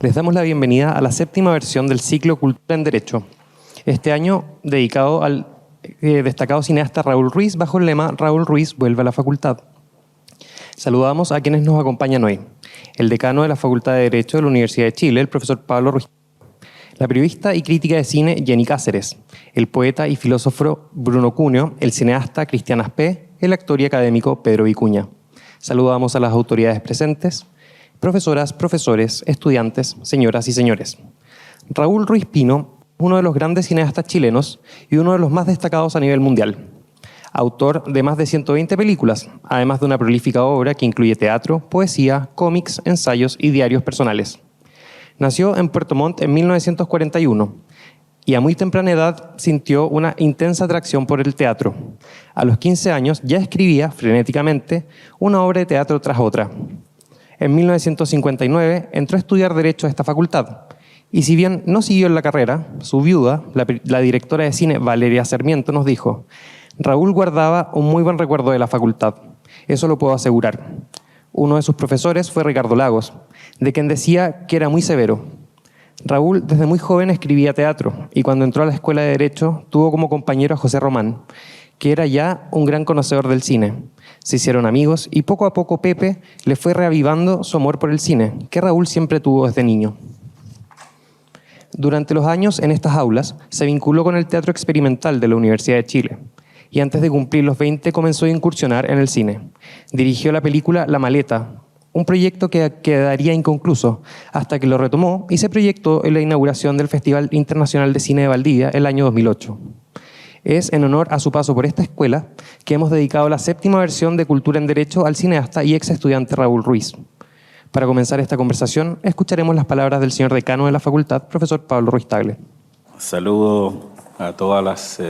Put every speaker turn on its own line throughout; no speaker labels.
Les damos la bienvenida a la séptima versión del ciclo Cultura en Derecho, este año dedicado al destacado cineasta Raúl Ruiz, bajo el lema Raúl Ruiz vuelve a la facultad. Saludamos a quienes nos acompañan hoy: el decano de la Facultad de Derecho de la Universidad de Chile, el profesor Pablo Ruiz; la periodista y crítica de cine Jenny Cáceres; el poeta y filósofo Bruno Cuneo; el cineasta Cristian Aspé; el actor y académico Pedro Vicuña. Saludamos a las autoridades presentes, profesoras, profesores, estudiantes, señoras y señores. Raúl Ruiz Pino, uno de los grandes cineastas chilenos y uno de los más destacados a nivel mundial. Autor de más de 120 películas, además de una prolífica obra que incluye teatro, poesía, cómics, ensayos y diarios personales. Nació en Puerto Montt en 1941 y a muy temprana edad sintió una intensa atracción por el teatro. A los 15 años ya escribía frenéticamente una obra de teatro tras otra. En 1959 entró a estudiar Derecho a esta facultad y, si bien no siguió en la carrera, su viuda, la directora de cine Valeria Sarmiento, nos dijo: Raúl guardaba un muy buen recuerdo de la facultad, eso lo puedo asegurar. Uno de sus profesores fue Ricardo Lagos, de quien decía que era muy severo. Raúl desde muy joven escribía teatro y cuando entró a la Escuela de Derecho tuvo como compañero a José Román, que era ya un gran conocedor del cine. Se hicieron amigos y poco a poco Pepe le fue reavivando su amor por el cine, que Raúl siempre tuvo desde niño. Durante los años en estas aulas se vinculó con el teatro experimental de la Universidad de Chile y antes de cumplir los 20 comenzó a incursionar en el cine. Dirigió la película La Maleta, un proyecto que quedaría inconcluso hasta que lo retomó y se proyectó en la inauguración del Festival Internacional de Cine de Valdivia el año 2008. Es en honor a su paso por esta escuela que hemos dedicado la séptima versión de Cultura en Derecho al cineasta y ex estudiante Raúl Ruiz. Para comenzar esta conversación, escucharemos las palabras del señor decano de la facultad, profesor Pablo Ruiz Tagle.
Saludo a todas las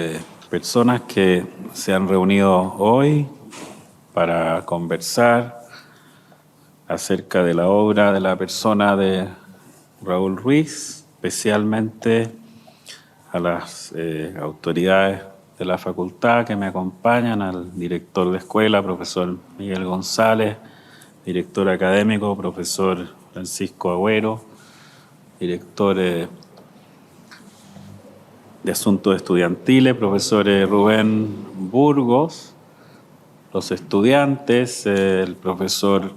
personas que se han reunido hoy para conversar acerca de la obra de la persona de Raúl Ruiz, especialmente a las autoridades de la facultad que me acompañan, al director de escuela, profesor Miguel González, director académico, profesor Francisco Agüero, director de Asuntos Estudiantiles, profesor Rubén Burgos, los estudiantes, el profesor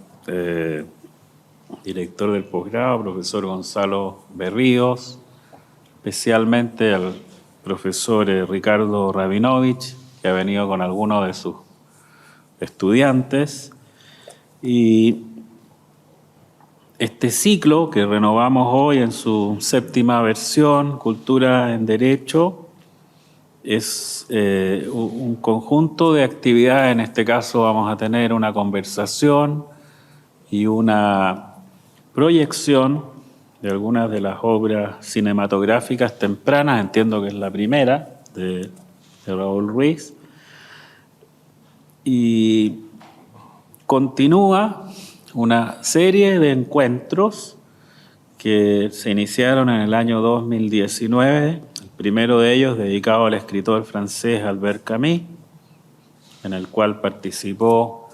director del posgrado, profesor Gonzalo Berríos, especialmente al profesor Ricardo Rabinovich, que ha venido con algunos de sus estudiantes. Y este ciclo que renovamos hoy en su séptima versión, Cultura en Derecho, es un conjunto de actividades. En este caso vamos a tener una conversación y una proyección de algunas de las obras cinematográficas tempranas, entiendo que es la primera, de Raúl Ruiz. Y continúa una serie de encuentros que se iniciaron en el año 2019, el primero de ellos dedicado al escritor francés Albert Camus, en el cual participó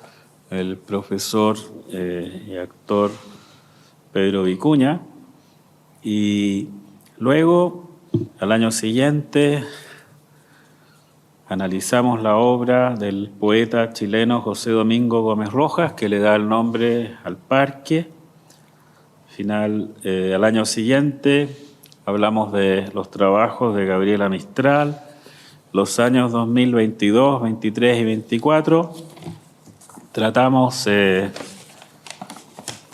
el profesor y actor Pedro Vicuña, y luego, al año siguiente, analizamos la obra del poeta chileno José Domingo Gómez Rojas, que le da el nombre al parque. Al año siguiente, hablamos de los trabajos de Gabriela Mistral, los años 2022, 23 y 24. Tratamos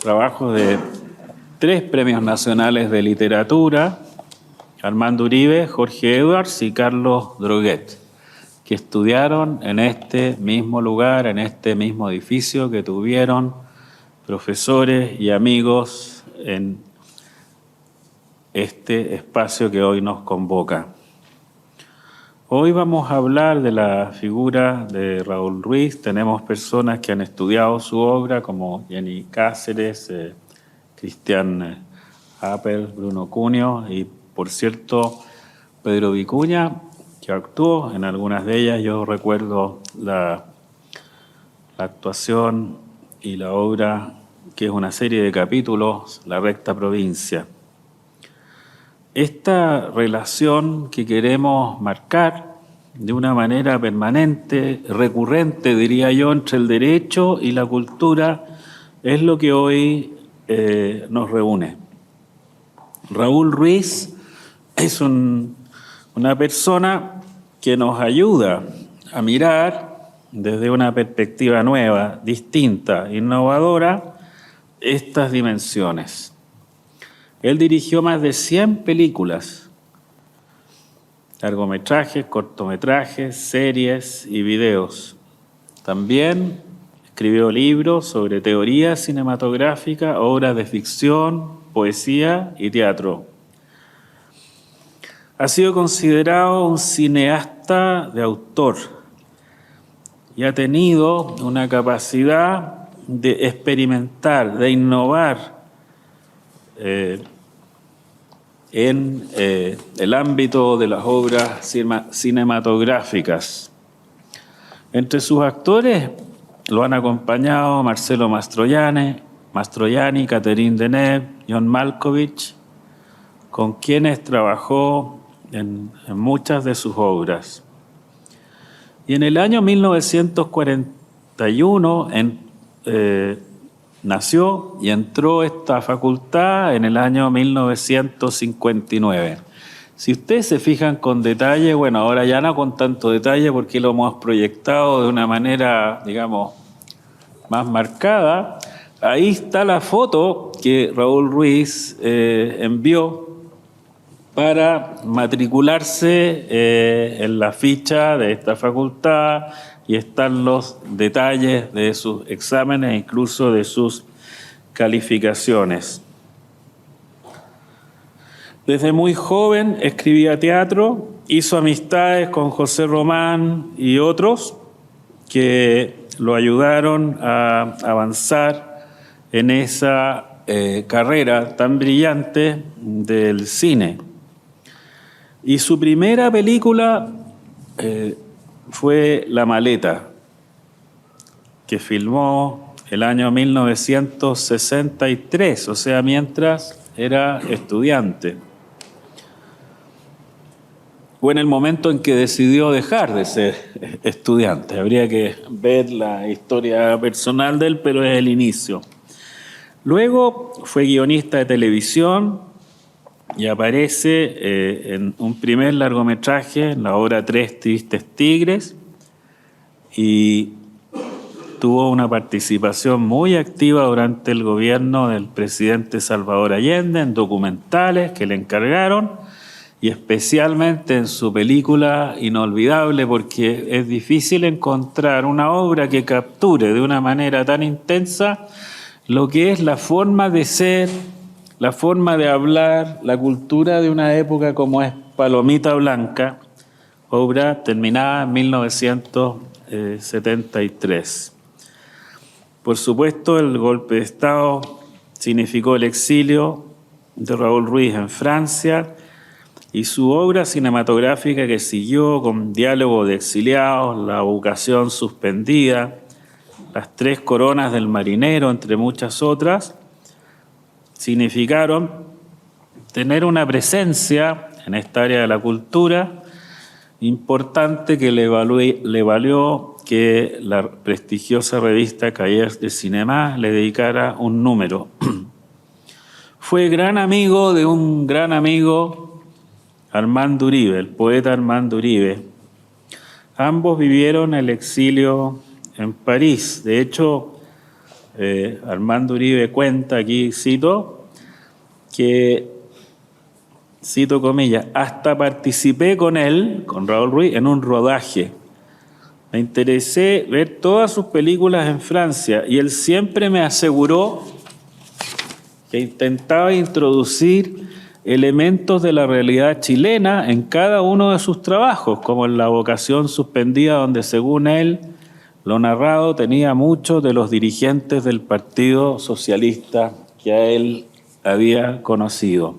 trabajos de 3 premios nacionales de literatura, Armando Uribe, Jorge Edwards y Carlos Droguet, que estudiaron en este mismo lugar, en este mismo edificio, que tuvieron profesores y amigos en este espacio que hoy nos convoca. Hoy vamos a hablar de la figura de Raúl Ruiz. Tenemos personas que han estudiado su obra, como Jenny Cáceres, Cristian Appel, Bruno Cuneo y, por cierto, Pedro Vicuña, que actuó en algunas de ellas. Yo recuerdo la actuación y la obra, que es una serie de capítulos, La Recta Provincia. esta relación que queremos marcar de una manera permanente, recurrente, diría yo, entre el derecho y la cultura, es lo que hoy nos reúne. Raúl Ruiz es una persona que nos ayuda a mirar desde una perspectiva nueva, distinta, innovadora, estas dimensiones. Él dirigió más de 100 películas, largometrajes, cortometrajes, series y videos. También escribió libros sobre teoría cinematográfica, obras de ficción, poesía y teatro. Ha sido considerado un cineasta de autor y ha tenido una capacidad de experimentar, de innovar en el ámbito de las obras cinematográficas. Entre sus actores lo han acompañado Marcello Mastroianni, Catherine Deneuve, John Malkovich, con quienes trabajó en muchas de sus obras. Y en el año 1941 nació y entró esta facultad en el año 1959. Si ustedes se fijan con detalle, bueno, ahora ya no con tanto detalle porque lo hemos proyectado de una manera, digamos, más marcada, ahí está la foto que Raúl Ruiz envió para matricularse en la ficha de esta facultad, y están los detalles de sus exámenes, incluso de sus calificaciones. Desde muy joven escribía teatro, hizo amistades con José Román y otros que lo ayudaron a avanzar en esa carrera tan brillante del cine. Y su primera película fue La Maleta, que filmó el año 1963, o sea, mientras era estudiante. Fue en el momento en que decidió dejar de ser estudiante. Habría que ver la historia personal de él, pero es el inicio. Luego fue guionista de televisión y aparece en un primer largometraje, en la obra Tres Tristes Tigres, y tuvo una participación muy activa durante el gobierno del presidente Salvador Allende en documentales que le encargaron, y especialmente en su película Inolvidable, porque es difícil encontrar una obra que capture de una manera tan intensa lo que es la forma de ser, la forma de hablar, la cultura de una época como es Palomita Blanca, obra terminada en 1973. Por supuesto, el golpe de Estado significó el exilio de Raúl Ruiz en Francia, y su obra cinematográfica que siguió con Diálogo de exiliados, La vocación suspendida, Las tres coronas del marinero, entre muchas otras, significaron tener una presencia en esta área de la cultura importante que le valió que la prestigiosa revista Cahiers de Cinéma le dedicara un número. Fue gran amigo de un gran amigo, Armando Uribe, el poeta Armando Uribe. Ambos vivieron el exilio en París. De hecho, Armando Uribe cuenta, aquí cito, que, cito comillas, hasta participé con él, con Raúl Ruiz, en un rodaje. Me interesé ver todas sus películas en Francia y él siempre me aseguró que intentaba introducir elementos de la realidad chilena en cada uno de sus trabajos, como en La vocación suspendida, donde según él, lo narrado tenía muchos de los dirigentes del Partido Socialista que a él había conocido.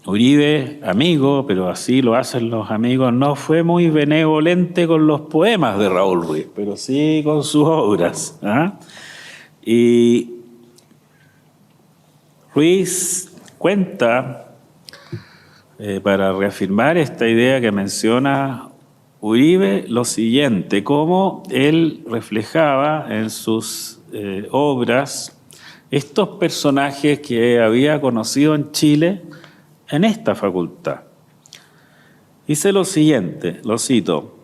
Uribe, amigo, pero así lo hacen los amigos, no fue muy benevolente con los poemas de Raúl Ruiz, pero sí con sus obras. Y Ruiz cuenta, para reafirmar esta idea que menciona Uribe, lo siguiente: cómo él reflejaba en sus obras estos personajes que había conocido en Chile en esta facultad. Dice lo siguiente, lo cito,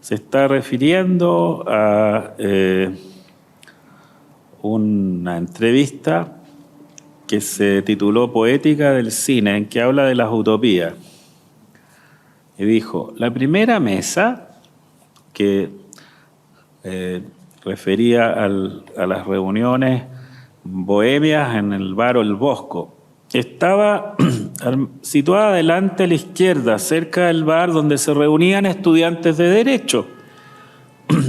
se está refiriendo a una entrevista que se tituló Poética del Cine, en que habla de las utopías. Y dijo, la primera mesa, que refería a las reuniones bohemias en el bar El Bosco, estaba situada delante a la izquierda, cerca del bar donde se reunían estudiantes de Derecho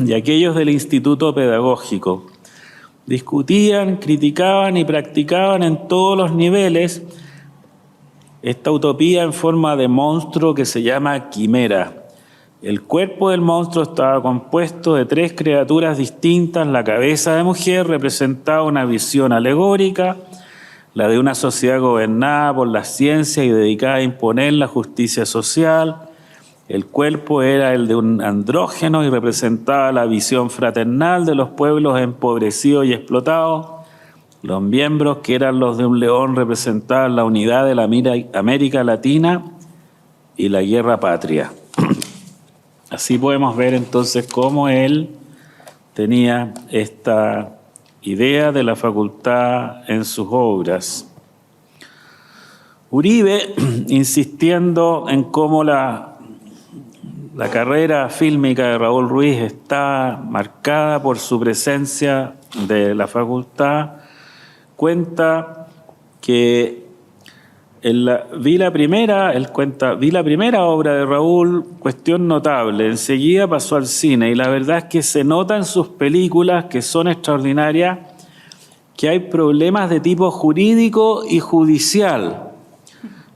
y aquellos del Instituto Pedagógico. Discutían, criticaban y practicaban en todos los niveles esta utopía en forma de monstruo que se llama quimera. El cuerpo del monstruo estaba compuesto de 3 criaturas distintas. La cabeza de mujer representaba una visión alegórica, la de una sociedad gobernada por la ciencia y dedicada a imponer la justicia social. El cuerpo era el de un andrógeno y representaba la visión fraternal de los pueblos empobrecidos y explotados. Los miembros, que eran los de un león, representaban la unidad de la América Latina y la guerra patria. Así podemos ver entonces cómo él tenía esta idea de la facultad en sus obras. Uribe, insistiendo en cómo la carrera fílmica de Raúl Ruiz está marcada por su presencia de la facultad, cuenta que vi la primera obra de Raúl, cuestión notable, enseguida pasó al cine, y la verdad es que se nota en sus películas, que son extraordinarias, que hay problemas de tipo jurídico y judicial.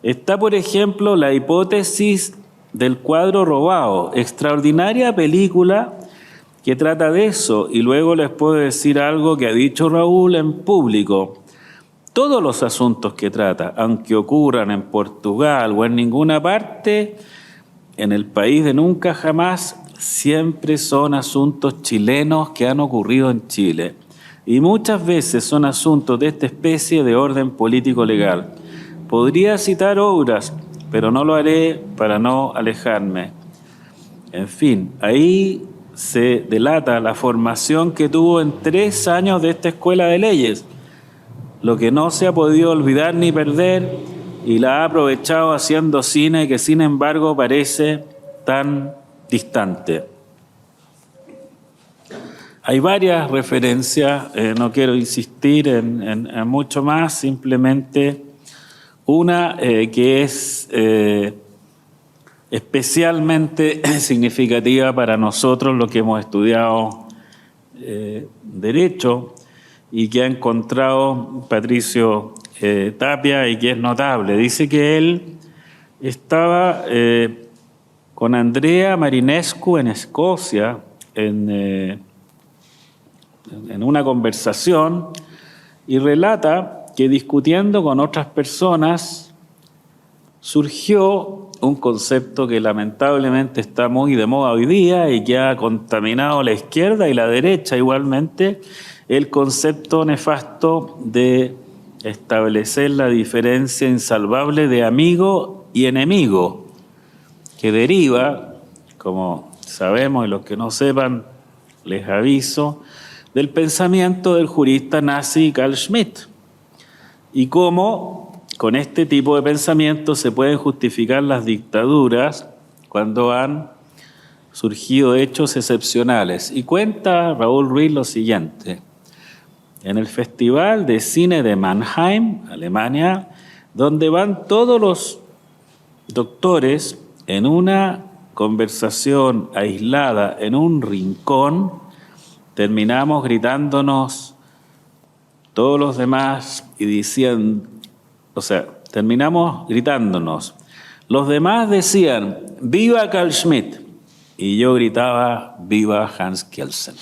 Está, por ejemplo, La hipótesis del cuadro robado, extraordinaria película que trata de eso, y luego les puedo decir algo que ha dicho Raúl en público. Todos los asuntos que trata, aunque ocurran en Portugal o en ninguna parte, en el país de nunca jamás, siempre son asuntos chilenos que han ocurrido en Chile. Y muchas veces son asuntos de esta especie de orden político-legal. Podría citar obras, pero no lo haré para no alejarme. En fin, ahí se delata la formación que tuvo en 3 años de esta escuela de leyes, lo que no se ha podido olvidar ni perder, y la ha aprovechado haciendo cine que sin embargo parece tan distante. Hay varias referencias, no quiero insistir en mucho más, simplemente una que es especialmente significativa para nosotros, los que hemos estudiado Derecho, y que ha encontrado Patricio Tapia y que es notable. Dice que él estaba con Andrea Marinescu en Escocia en una conversación, y relata que discutiendo con otras personas surgió un concepto que lamentablemente está muy de moda hoy día y que ha contaminado la izquierda y la derecha igualmente, el concepto nefasto de establecer la diferencia insalvable de amigo y enemigo, que deriva, como sabemos, y los que no sepan, les aviso, del pensamiento del jurista nazi Carl Schmitt, y cómo con este tipo de pensamiento se pueden justificar las dictaduras cuando han surgido hechos excepcionales. Y cuenta Raúl Ruiz lo siguiente: en el Festival de Cine de Mannheim, Alemania, donde van todos los doctores en una conversación aislada en un rincón, terminamos gritándonos todos los demás y diciendo, terminamos gritándonos. Los demás decían, ¡viva Carl Schmitt! y yo gritaba ¡Viva Hans Kelsen!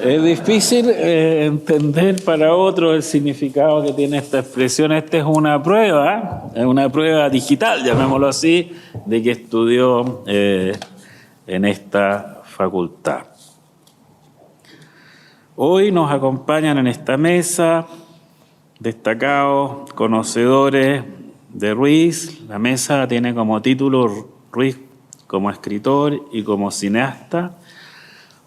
Es difícil entender para otros el significado que tiene esta expresión. Esta es una prueba digital, llamémoslo así, de que estudió en esta facultad. Hoy nos acompañan en esta mesa destacados conocedores de Ruiz. La mesa tiene como título Ruiz como escritor y como cineasta.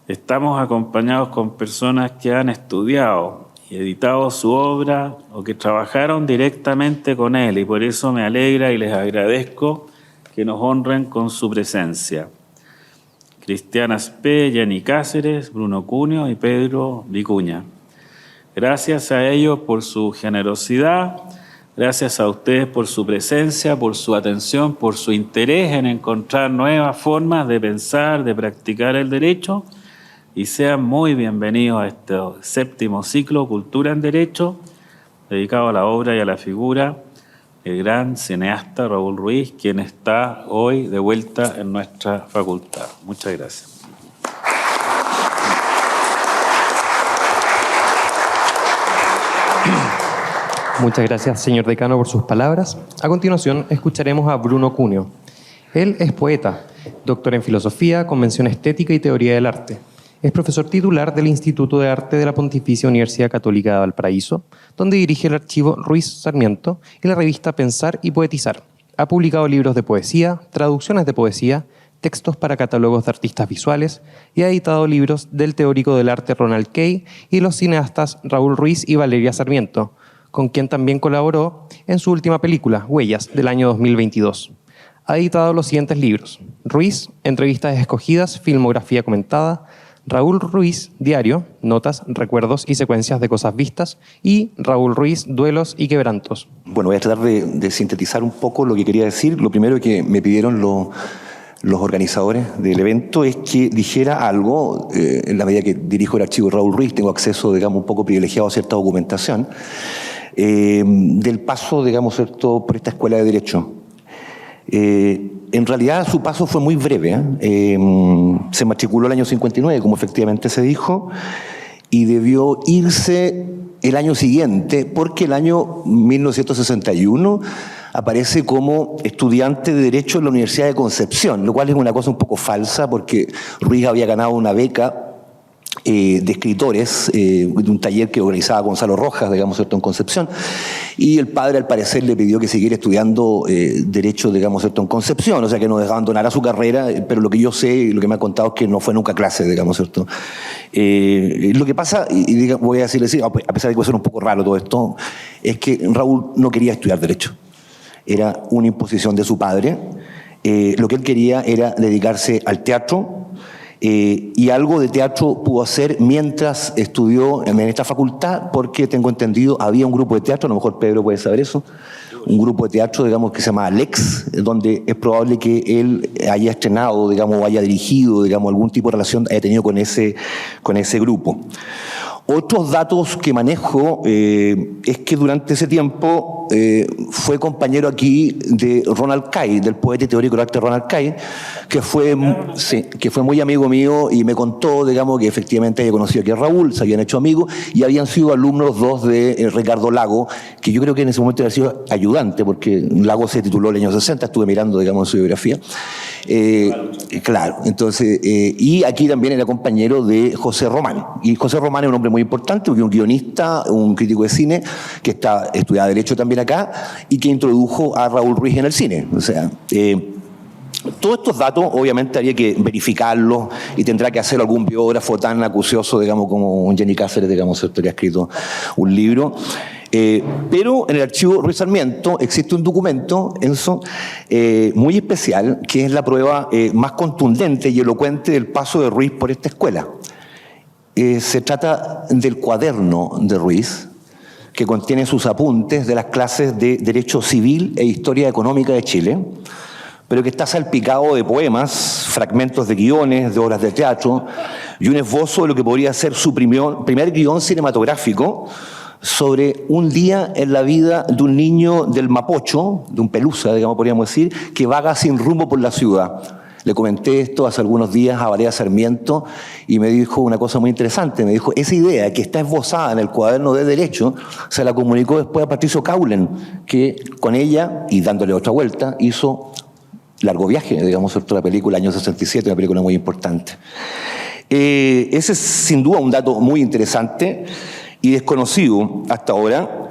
Estamos acompañados con personas que han estudiado y editado su obra o que trabajaron directamente con él, y por eso me alegra y les agradezco que nos honren con su presencia. Cristiana Spee, Jenny Cáceres, Bruno Cunio y Pedro Vicuña. Gracias a ellos por su generosidad. Gracias a ustedes por su presencia, por su atención, por su interés en encontrar nuevas formas de pensar, de practicar el derecho, y sean muy bienvenidos a este 7º ciclo Cultura en Derecho, dedicado a la obra y a la figura del gran cineasta Raúl Ruiz, quien está hoy de vuelta en nuestra facultad. Muchas gracias.
Muchas gracias, señor decano, por sus palabras. A continuación, escucharemos a Bruno Cunio. Él es poeta, doctor en Filosofía, Convención Estética y Teoría del Arte. Es profesor titular del Instituto de Arte de la Pontificia Universidad Católica de Valparaíso, donde dirige el archivo Ruiz Sarmiento y la revista Pensar y Poetizar. Ha publicado libros de poesía, traducciones de poesía, textos para catálogos de artistas visuales y ha editado libros del teórico del arte Ronald Kay y los cineastas Raúl Ruiz y Valeria Sarmiento, con quien también colaboró en su última película, Huellas, del año 2022. Ha editado los siguientes libros: Ruiz, Entrevistas escogidas, Filmografía comentada; Raúl Ruiz, Diario, Notas, Recuerdos y Secuencias de Cosas Vistas; y Raúl Ruiz, Duelos y Quebrantos.
Bueno, voy a tratar de sintetizar un poco lo que quería decir. Lo primero que me pidieron los organizadores del evento es que dijera algo. En la medida que dirijo el archivo Raúl Ruiz, tengo acceso, digamos, un poco privilegiado a cierta documentación del paso, digamos, cierto, por esta escuela de Derecho. En realidad su paso fue muy breve. Se matriculó el año 59, como efectivamente se dijo, y debió irse el año siguiente, porque el año 1961 aparece como estudiante de Derecho en la Universidad de Concepción, lo cual es una cosa un poco falsa, porque Ruiz había ganado una beca de escritores de un taller que organizaba Gonzalo Rojas, digamos, ¿cierto?, en Concepción, y el padre al parecer le pidió que siguiera estudiando Derecho, digamos, ¿cierto?, en Concepción, o sea que no abandonara su carrera, pero lo que yo sé y lo que me ha contado es que no fue nunca a clase, digamos, ¿cierto? Lo que pasa, y voy a decirle, a pesar de que puede ser un poco raro todo esto, es que Raúl no quería estudiar Derecho. Era una imposición de su padre. Lo que él quería era dedicarse al teatro, y algo de teatro pudo hacer mientras estudió en esta facultad, porque tengo entendido, había un grupo de teatro, a lo mejor Pedro puede saber eso, un grupo de teatro, digamos, que se llama Lex, donde es probable que él haya estrenado, digamos, o haya dirigido, digamos, algún tipo de relación haya tenido con ese grupo. Otros datos que manejo es que durante ese tiempo fue compañero aquí de Ronald Kay, del poeta y teórico del arte Ronald Kay, que fue muy amigo mío y me contó, digamos, que efectivamente había conocido aquí a Raúl, se habían hecho amigos y habían sido alumnos dos de Ricardo Lago, que yo creo que en ese momento había sido ayudante, porque Lago se tituló en el año 60, estuve mirando, digamos, su biografía. Claro, entonces, y aquí también era compañero de José Román, y José Román es un hombre muy importante, porque un guionista, un crítico de cine, que estudiaba Derecho también acá, y que introdujo a Raúl Ruiz en el cine. O sea, todos estos datos obviamente habría que verificarlos y tendrá que hacer algún biógrafo tan acucioso, digamos, como Jenny Cáceres, digamos, ¿cierto?, que ha escrito un libro. Pero en el archivo Ruiz Sarmiento existe un documento, Enzo, muy especial, que es la prueba más contundente y elocuente del paso de Ruiz por esta escuela. Se trata del cuaderno de Ruiz, que contiene sus apuntes de las clases de Derecho Civil e Historia Económica de Chile, pero que está salpicado de poemas, fragmentos de guiones, de obras de teatro, y un esbozo de lo que podría ser su primer guión cinematográfico sobre un día en la vida de un niño del Mapocho, de un Pelusa, digamos, podríamos decir, que vaga sin rumbo por la ciudad. Le comenté esto hace algunos días a Valeria Sarmiento y me dijo una cosa muy interesante. Me dijo, esa idea que está esbozada en el cuaderno de Derecho se la comunicó después a Patricio Caulen, que con ella, y dándole otra vuelta, hizo Largo Viaje, digamos, la película año 67, una película muy importante. Ese es sin duda un dato muy interesante y desconocido hasta ahora.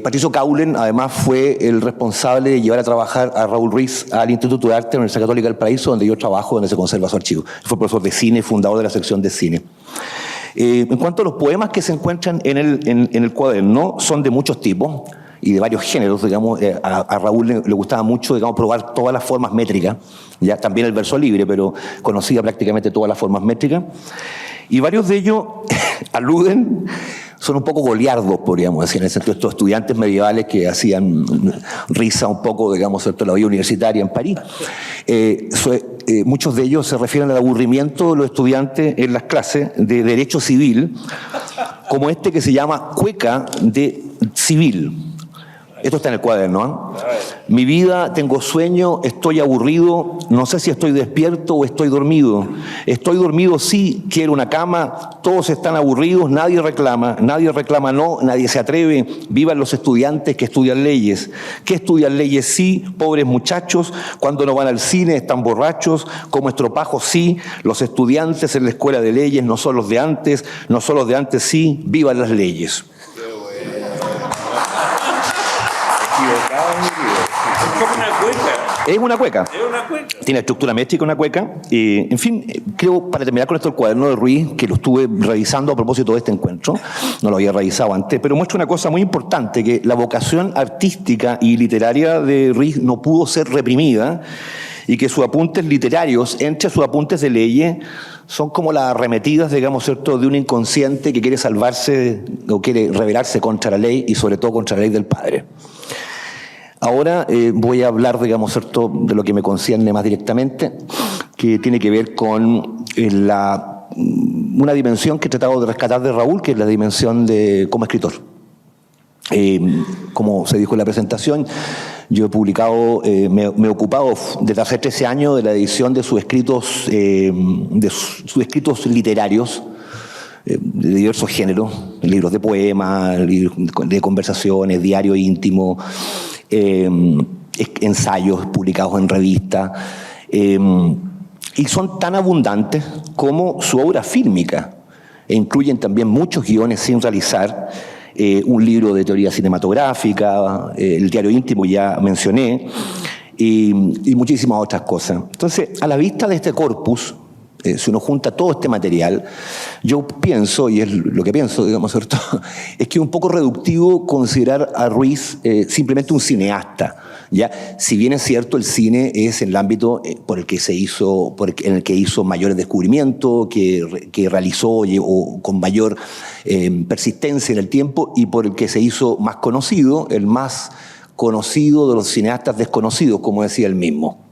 Patricio Caulen, además, fue el responsable de llevar a trabajar a Raúl Ruiz al Instituto de Arte de la Universidad Católica del Paraíso, donde yo trabajo, donde se conserva su archivo. Fue profesor de cine, fundador de la sección de cine. En cuanto a los poemas que se encuentran en el cuaderno, son de muchos tipos y de varios géneros, digamos. A Raúl le gustaba mucho, digamos, probar todas las formas métricas, ya también el verso libre, pero conocía prácticamente todas las formas métricas. Y varios de ellos aluden, son un poco goliardos, podríamos decir, en el sentido de estos estudiantes medievales que hacían risa un poco, digamos, de la vida universitaria en París. Muchos de ellos se refieren al aburrimiento de los estudiantes en las clases de Derecho Civil, como este que se llama Cueca de Civil. Esto está en el cuaderno, ¿eh? Mi vida, tengo sueño, estoy aburrido, no sé si estoy despierto o estoy dormido. Estoy dormido, sí, quiero una cama, todos están aburridos, nadie reclama no, nadie se atreve. Vivan los estudiantes que estudian leyes. ¿Qué estudian leyes? Sí, pobres muchachos, cuando no van al cine están borrachos, como estropajos, sí. Los estudiantes en la escuela de leyes no son los de antes, sí, vivan las leyes. Es una cueca. Tiene estructura métrica, una cueca. En fin, creo, para terminar con esto, el cuaderno de Ruiz, que lo estuve revisando a propósito de este encuentro, no lo había revisado antes, pero muestra una cosa muy importante, que la vocación artística y literaria de Ruiz no pudo ser reprimida y que sus apuntes literarios, entre sus apuntes de leyes, son como las arremetidas, digamos, ¿cierto?, de un inconsciente que quiere salvarse o quiere rebelarse contra la ley y sobre todo contra la ley del padre. Ahora voy a hablar, digamos, ¿cierto?, de lo que me concierne más directamente, que tiene que ver con una dimensión que he tratado de rescatar de Raúl, que es la dimensión de como escritor. Como se dijo en la presentación, yo he publicado, me he ocupado desde hace 13 años de la edición de sus escritos literarios, de diversos géneros, libros de poemas, libros de conversaciones, diario íntimo, ensayos publicados en revistas, y son tan abundantes como su obra fílmica, e incluyen también muchos guiones sin realizar, un libro de teoría cinematográfica, el diario íntimo ya mencioné, y muchísimas otras cosas. Entonces, a la vista de este corpus, si uno junta todo este material, yo pienso, y es lo que pienso, digamos, ¿cierto?, es que es un poco reductivo considerar a Ruiz simplemente un cineasta, ¿ya? Si bien es cierto, el cine es el ámbito en el que hizo mayores descubrimientos, que realizó con mayor persistencia en el tiempo y por el que se hizo más conocido, el más conocido de los cineastas desconocidos, como decía él mismo.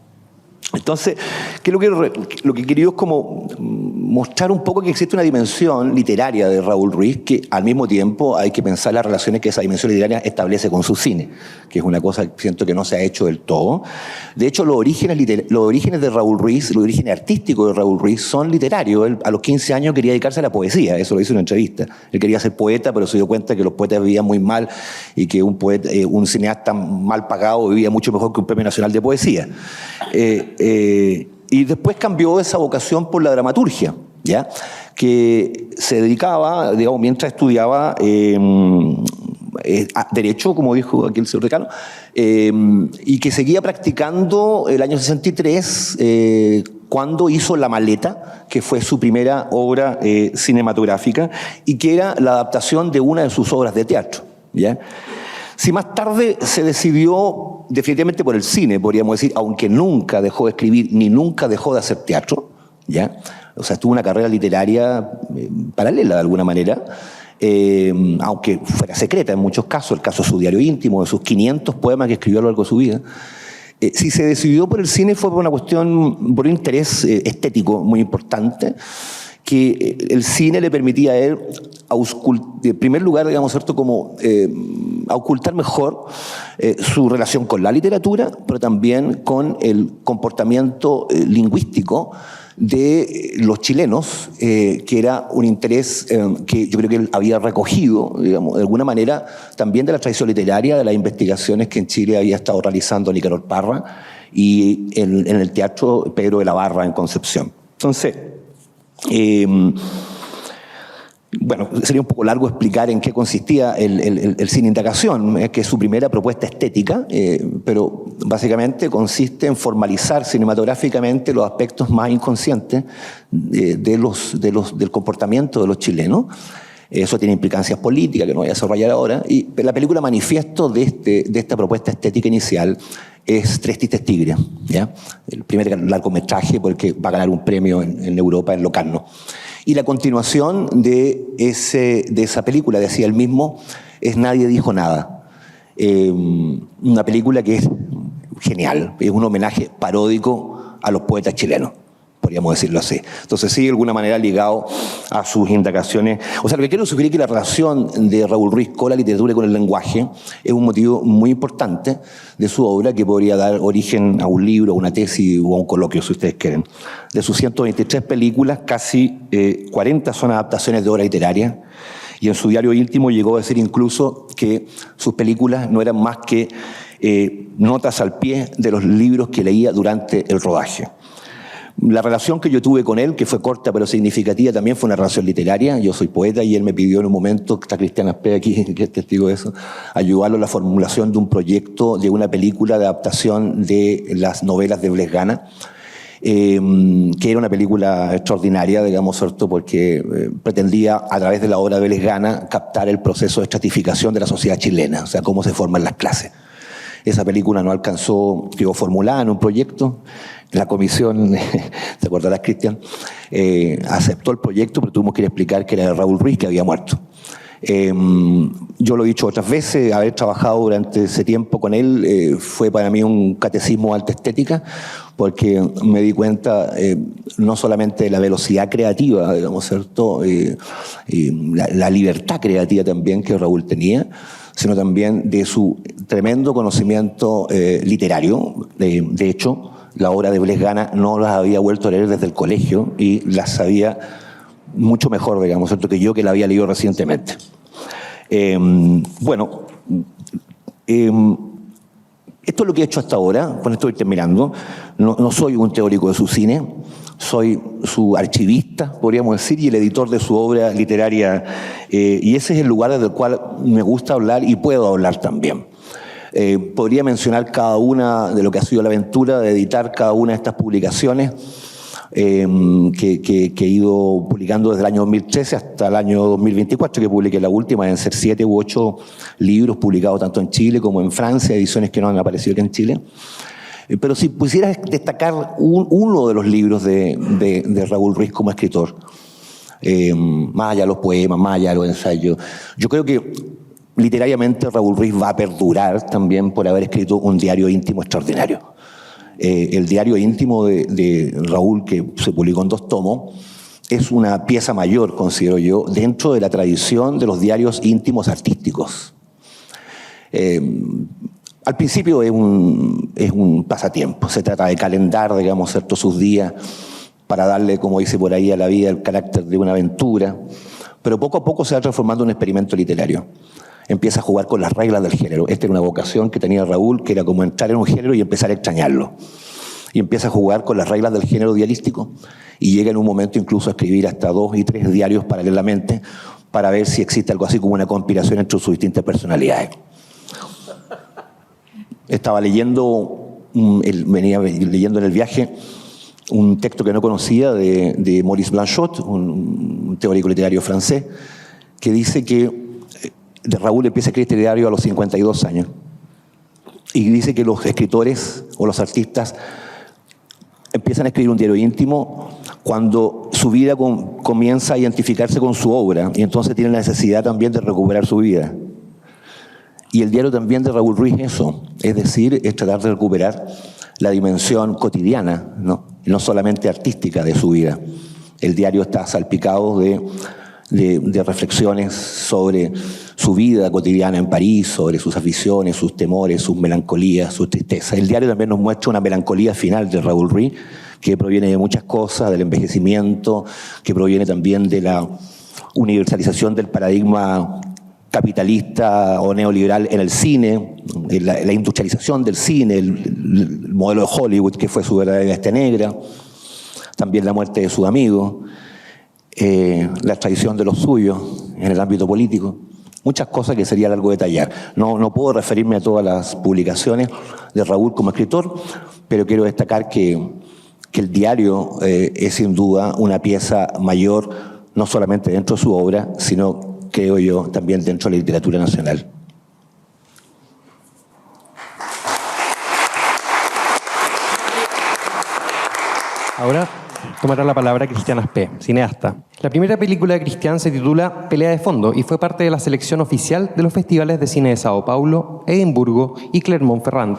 Entonces, lo que he querido es como mostrar un poco que existe una dimensión literaria de Raúl Ruiz, que al mismo tiempo hay que pensar las relaciones que esa dimensión literaria establece con su cine, que es una cosa que siento que no se ha hecho del todo. De hecho, los orígenes de Raúl Ruiz, los orígenes artísticos de Raúl Ruiz son literarios. Él a los 15 años quería dedicarse a la poesía, eso lo hizo en una entrevista. Él quería ser poeta, pero se dio cuenta que los poetas vivían muy mal y que un cineasta mal pagado vivía mucho mejor que un premio nacional de poesía. Y después cambió esa vocación por la dramaturgia, ¿ya?, que se dedicaba, digamos, mientras estudiaba Derecho, como dijo aquí el señor decano, y que seguía practicando el año 63, cuando hizo La Maleta, que fue su primera obra cinematográfica y que era la adaptación de una de sus obras de teatro, ¿ya? Si más tarde se decidió definitivamente por el cine, podríamos decir, aunque nunca dejó de escribir ni nunca dejó de hacer teatro, ¿ya? O sea, tuvo una carrera literaria paralela de alguna manera, aunque fuera secreta en muchos casos, el caso de su diario íntimo, de sus 500 poemas que escribió a lo largo de su vida. Si se decidió por el cine fue por una cuestión, por un interés estético muy importante, que el cine le permitía a él, en primer lugar, digamos, ¿cierto?, como a ocultar mejor su relación con la literatura, pero también con el comportamiento lingüístico de los chilenos, que era un interés que yo creo que él había recogido, digamos, de alguna manera, también de la tradición literaria, de las investigaciones que en Chile había estado realizando Nicanor Parra y en el Teatro Pedro de la Barra en Concepción. Entonces, bueno, sería un poco largo explicar en qué consistía el cine indagación, que es su primera propuesta estética, pero básicamente consiste en formalizar cinematográficamente los aspectos más inconscientes del comportamiento de los chilenos. Eso tiene implicancias políticas que no voy a desarrollar ahora. Y la película manifiesto de esta propuesta estética inicial es Tres Tristes Tigres, ¿ya? El primer largometraje porque va a ganar un premio en Europa, en Locarno. Y la continuación de esa película, decía él mismo, es Nadie dijo nada. Una película que es genial, es un homenaje paródico a los poetas chilenos, podríamos decirlo así. Entonces sí, de alguna manera ligado a sus indagaciones. O sea, lo que quiero sugerir es que la relación de Raúl Ruiz con la literatura y con el lenguaje es un motivo muy importante de su obra que podría dar origen a un libro, a una tesis o a un coloquio, si ustedes quieren. De sus 123 películas, casi 40 son adaptaciones de obra literaria, y en su diario íntimo llegó a decir incluso que sus películas no eran más que notas al pie de los libros que leía durante el rodaje. La relación que yo tuve con él, que fue corta pero significativa, también fue una relación literaria. Yo soy poeta y él me pidió en un momento, está Cristian Aspe aquí, que es testigo de eso, ayudarlo en la formulación de un proyecto de una película de adaptación de las novelas de Blest Gana, que era una película extraordinaria, digamos, ¿cierto?, porque pretendía, a través de la obra de Blest Gana, captar el proceso de estratificación de la sociedad chilena, o sea, cómo se forman las clases. Esa película no alcanzó, quedó formulada en un proyecto. La comisión, ¿te acordarás, Cristian? Aceptó el proyecto, pero tuvimos que ir a explicar que era de Raúl Ruiz, que había muerto. Yo lo he dicho otras veces, haber trabajado durante ese tiempo con él fue para mí un catecismo de alta estética, porque me di cuenta no solamente de la velocidad creativa, digamos, ¿cierto?, la libertad creativa también que Raúl tenía, sino también de su tremendo conocimiento literario. De hecho, la obra de Blest Gana no las había vuelto a leer desde el colegio y las sabía mucho mejor, digamos, ¿cierto?, que yo, que la había leído recientemente. Bueno, esto es lo que he hecho hasta ahora, con esto estoy terminando. No soy un teórico de su cine, soy su archivista, podríamos decir, y el editor de su obra literaria, y ese es el lugar desde el cual me gusta hablar y puedo hablar también. Podría mencionar cada una de lo que ha sido la aventura de editar cada una de estas publicaciones que he ido publicando desde el año 2013 hasta el año 2024, que publiqué la última, deben ser 7 u 8 libros publicados tanto en Chile como en Francia, ediciones que no han aparecido aquí en Chile. Pero si pusiera destacar uno de los libros de Raúl Ruiz como escritor, más allá de los poemas, más allá de los ensayos, yo creo que literariamente Raúl Ruiz va a perdurar también por haber escrito un diario íntimo extraordinario. El diario íntimo de Raúl, que se publicó en 2 tomos, es una pieza mayor, considero yo, dentro de la tradición de los diarios íntimos artísticos. Al principio es un pasatiempo, se trata de calendar, digamos, ¿cierto?, sus días para darle, como dice por ahí, a la vida el carácter de una aventura, pero poco a poco se va transformando en un experimento literario. Empieza a jugar con las reglas del género. Esta era una vocación que tenía Raúl, que era como entrar en un género y empezar a extrañarlo. Y empieza a jugar con las reglas del género diarístico y llega en un momento incluso a escribir hasta 2 y 3 diarios paralelamente para ver si existe algo así como una conspiración entre sus distintas personalidades. Estaba leyendo, venía leyendo en el viaje un texto que no conocía de Maurice Blanchot, un teórico literario francés, que dice que Raúl empieza a escribir este diario a los 52 años. Y dice que los escritores o los artistas empiezan a escribir un diario íntimo cuando su vida comienza a identificarse con su obra y entonces tienen la necesidad también de recuperar su vida. Y el diario también de Raúl Ruiz es eso, es decir, es tratar de recuperar la dimensión cotidiana, no solamente artística de su vida. El diario está salpicado de reflexiones sobre su vida cotidiana en París, sobre sus aficiones, sus temores, sus melancolías, sus tristezas. El diario también nos muestra una melancolía final de Raúl Ruiz, que proviene de muchas cosas, del envejecimiento, que proviene también de la universalización del paradigma capitalista o neoliberal en el cine, la industrialización del cine, el modelo de Hollywood que fue su verdadera bestia negra, también la muerte de sus amigos, la traición de los suyos en el ámbito político, muchas cosas que sería largo detallar. No puedo referirme a todas las publicaciones de Raúl como escritor, pero quiero destacar que el diario es sin duda una pieza mayor, no solamente dentro de su obra, sino, creo yo, también dentro de la literatura nacional.
Ahora tomará la palabra Cristian Aspé, cineasta. La primera película de Cristian se titula Pelea de fondo y fue parte de la selección oficial de los festivales de cine de Sao Paulo, Edimburgo y Clermont-Ferrand.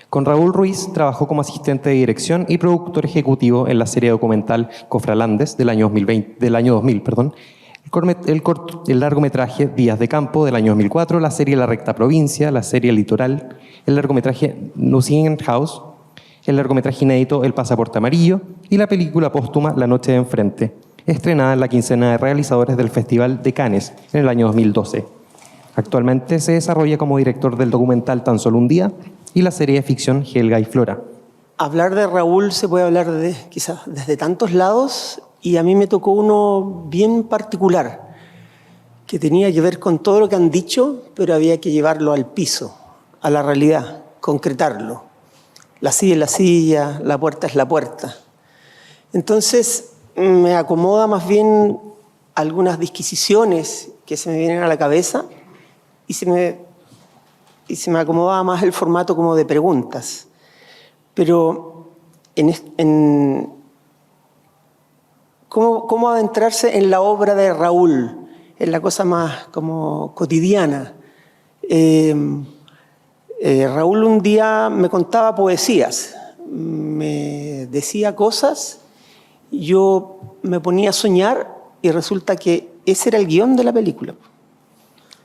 Con Raúl Ruiz trabajó como asistente de dirección y productor ejecutivo en la serie documental Cofralandes del año 2000, el largometraje Días de Campo del año 2004, la serie La Recta Provincia, la serie Litoral, el largometraje Nucingen House, el largometraje inédito El Pasaporte Amarillo y la película póstuma La Noche de Enfrente, estrenada en la quincena de realizadores del Festival de Cannes en el año 2012. Actualmente se desarrolla como director del documental Tan Solo un Día y la serie de ficción Helga y Flora.
Hablar de Raúl se puede hablar quizás desde tantos lados, y a mí me tocó uno bien particular, que tenía que ver con todo lo que han dicho, pero había que llevarlo al piso, a la realidad, concretarlo. La silla es la silla, la puerta es la puerta. Entonces me acomoda más bien algunas disquisiciones que se me vienen a la cabeza y se me acomodaba más el formato como de preguntas. Pero ¿cómo adentrarse en la obra de Raúl? En la cosa más como cotidiana. Raúl un día me contaba poesías, me decía cosas, yo me ponía a soñar y resulta que ese era el guión de la película.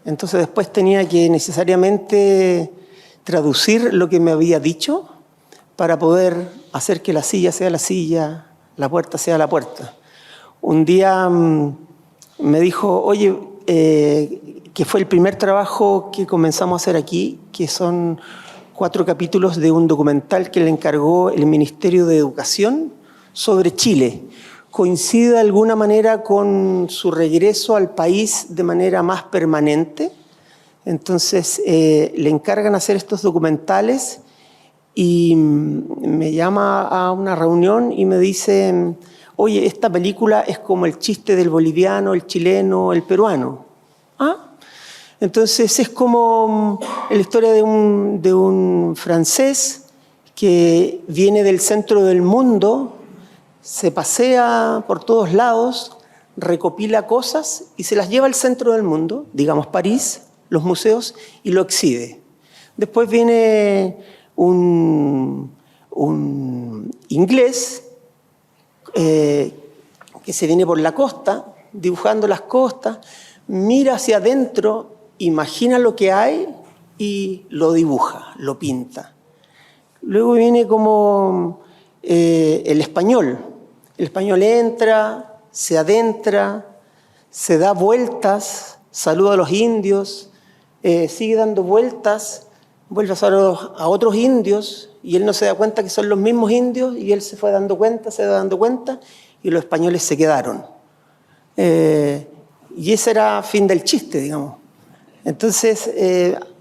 Entonces después tenía que necesariamente traducir lo que me había dicho para poder hacer que la silla sea la silla, la puerta sea la puerta. Un día me dijo, oye, que fue el primer trabajo que comenzamos a hacer aquí, que son 4 capítulos de un documental que le encargó el Ministerio de Educación sobre Chile. Coincide de alguna manera con su regreso al país de manera más permanente. Entonces le encargan hacer estos documentales y me llama a una reunión y me dice, oye, esta película es como el chiste del boliviano, el chileno, el peruano. ¿Ah? Entonces es como la historia de un francés que viene del centro del mundo, se pasea por todos lados, recopila cosas y se las lleva al centro del mundo, digamos París, los museos, y lo exhibe. Después viene un inglés que se viene por la costa, dibujando las costas, mira hacia adentro, imagina lo que hay y lo dibuja, lo pinta. Luego viene como el español. El español entra, se adentra, se da vueltas, saluda a los indios, sigue dando vueltas, vuelve a otros indios y él no se da cuenta que son los mismos indios y él se fue dando cuenta y los españoles se quedaron. Y ese era fin del chiste, digamos. Entonces,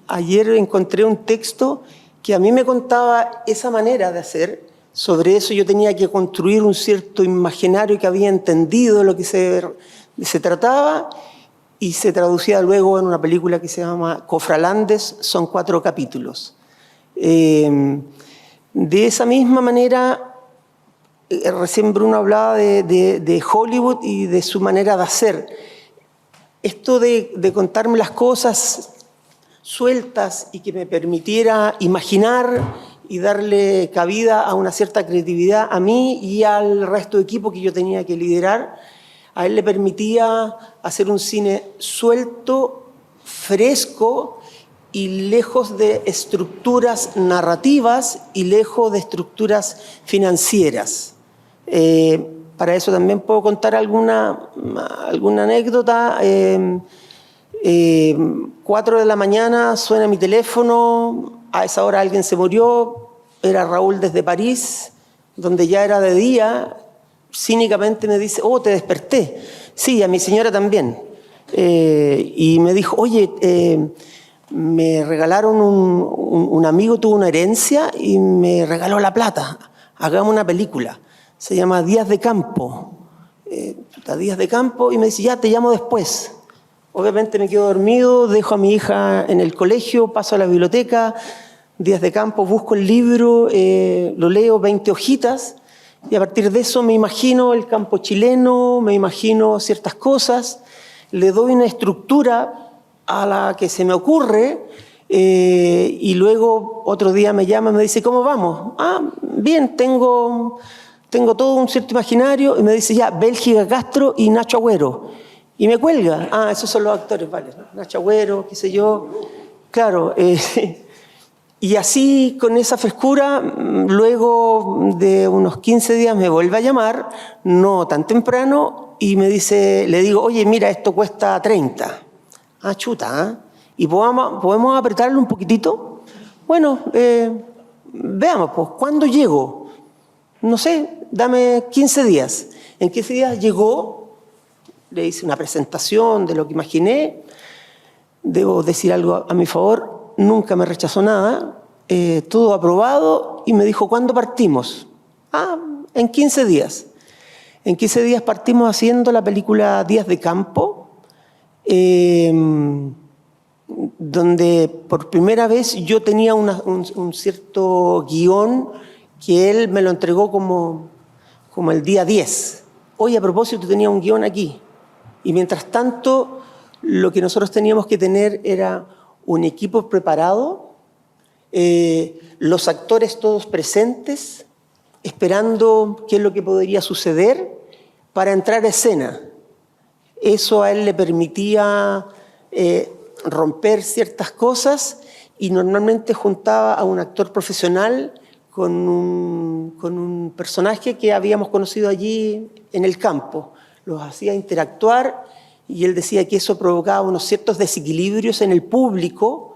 ayer encontré un texto que a mí me contaba esa manera de hacer. Sobre eso yo tenía que construir un cierto imaginario que había entendido lo que se trataba y se traducía luego en una película que se llama Cofralandes, son 4 capítulos. De esa misma manera, recién Bruno hablaba de Hollywood y de su manera de hacer. Esto de contarme las cosas sueltas y que me permitiera imaginar y darle cabida a una cierta creatividad a mí y al resto de equipo que yo tenía que liderar. A él le permitía hacer un cine suelto, fresco y lejos de estructuras narrativas y lejos de estructuras financieras. Para eso también puedo contar alguna anécdota. 4 de la mañana suena mi teléfono, a esa hora alguien se murió, era Raúl desde París, donde ya era de día, cínicamente me dice, oh, te desperté. Sí, a mi señora también. Y me dijo, oye, me regalaron, un amigo tuvo una herencia y me regaló la plata, hagamos una película. Se llama Días de Campo. Días de Campo, y me dice, ya, te llamo después. Obviamente me quedo dormido, dejo a mi hija en el colegio, paso a la biblioteca, Días de Campo, busco el libro, lo leo, 20 hojitas, y a partir de eso me imagino el campo chileno, me imagino ciertas cosas, le doy una estructura a la que se me ocurre, y luego otro día me llama y me dice, ¿cómo vamos? Ah, bien, tengo todo un cierto imaginario, y me dice, ya, Bélgica Castro y Nacho Agüero. Y me cuelga. Ah, esos son los actores, vale. Nacho Agüero, qué sé yo. Claro. Y así, con esa frescura, luego de unos 15 días me vuelve a llamar, no tan temprano, y me dice, le digo, oye, mira, esto cuesta 30. Ah, chuta, ¿eh? ¿Y podemos apretarlo un poquitito? Bueno, veamos, pues, ¿cuándo llego? No sé, dame 15 días. En 15 días llegó. Le hice una presentación de lo que imaginé. Debo decir algo a mi favor, nunca me rechazó nada, todo aprobado, y me dijo, ¿cuándo partimos? Ah, en 15 días. En 15 días partimos haciendo la película Días de Campo, donde por primera vez yo tenía un cierto guión que él me lo entregó como el día 10. Oye, a propósito, tenía un guión aquí. Y mientras tanto, lo que nosotros teníamos que tener era un equipo preparado, los actores todos presentes, esperando qué es lo que podría suceder para entrar a escena. Eso a él le permitía romper ciertas cosas, y normalmente juntaba a un actor profesional con un personaje que habíamos conocido allí en el campo. Los hacía interactuar, y él decía que eso provocaba unos ciertos desequilibrios en el público,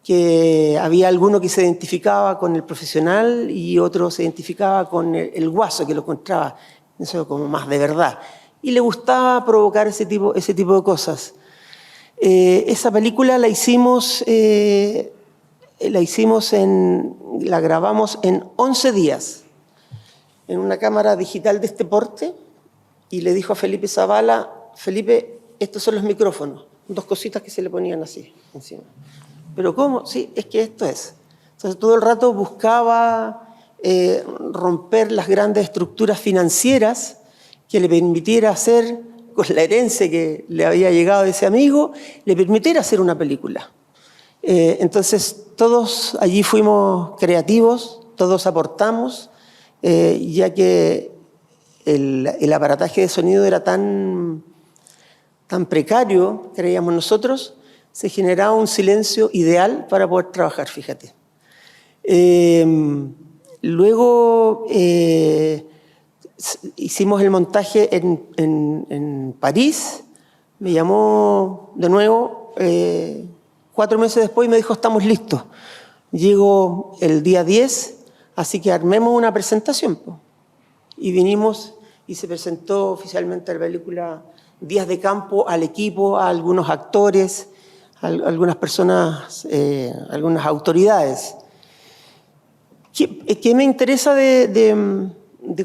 que había alguno que se identificaba con el profesional y otro se identificaba con el guaso, que lo encontraba eso como más de verdad. Y le gustaba provocar ese tipo de cosas. Esa película la grabamos en 11 días, en una cámara digital de este porte. Y le dijo a Felipe Zavala, Felipe, estos son los micrófonos, 2 cositas que se le ponían así encima. ¿Pero cómo? Sí, es que esto es. Entonces todo el rato buscaba romper las grandes estructuras financieras que le permitiera hacer, con la herencia que le había llegado de ese amigo, le permitiera hacer una película. Entonces todos allí fuimos creativos, todos aportamos, ya que el aparataje de sonido era tan precario, creíamos nosotros, se generaba un silencio ideal para poder trabajar, fíjate. Luego hicimos el montaje en París, me llamó de nuevo 4 meses después y me dijo, estamos listos. Llego el día 10, así que armemos una presentación, pues. Y vinimos y se presentó oficialmente la película Días de Campo al equipo, a algunos actores, a algunas personas, algunas autoridades. ¿Qué me interesa de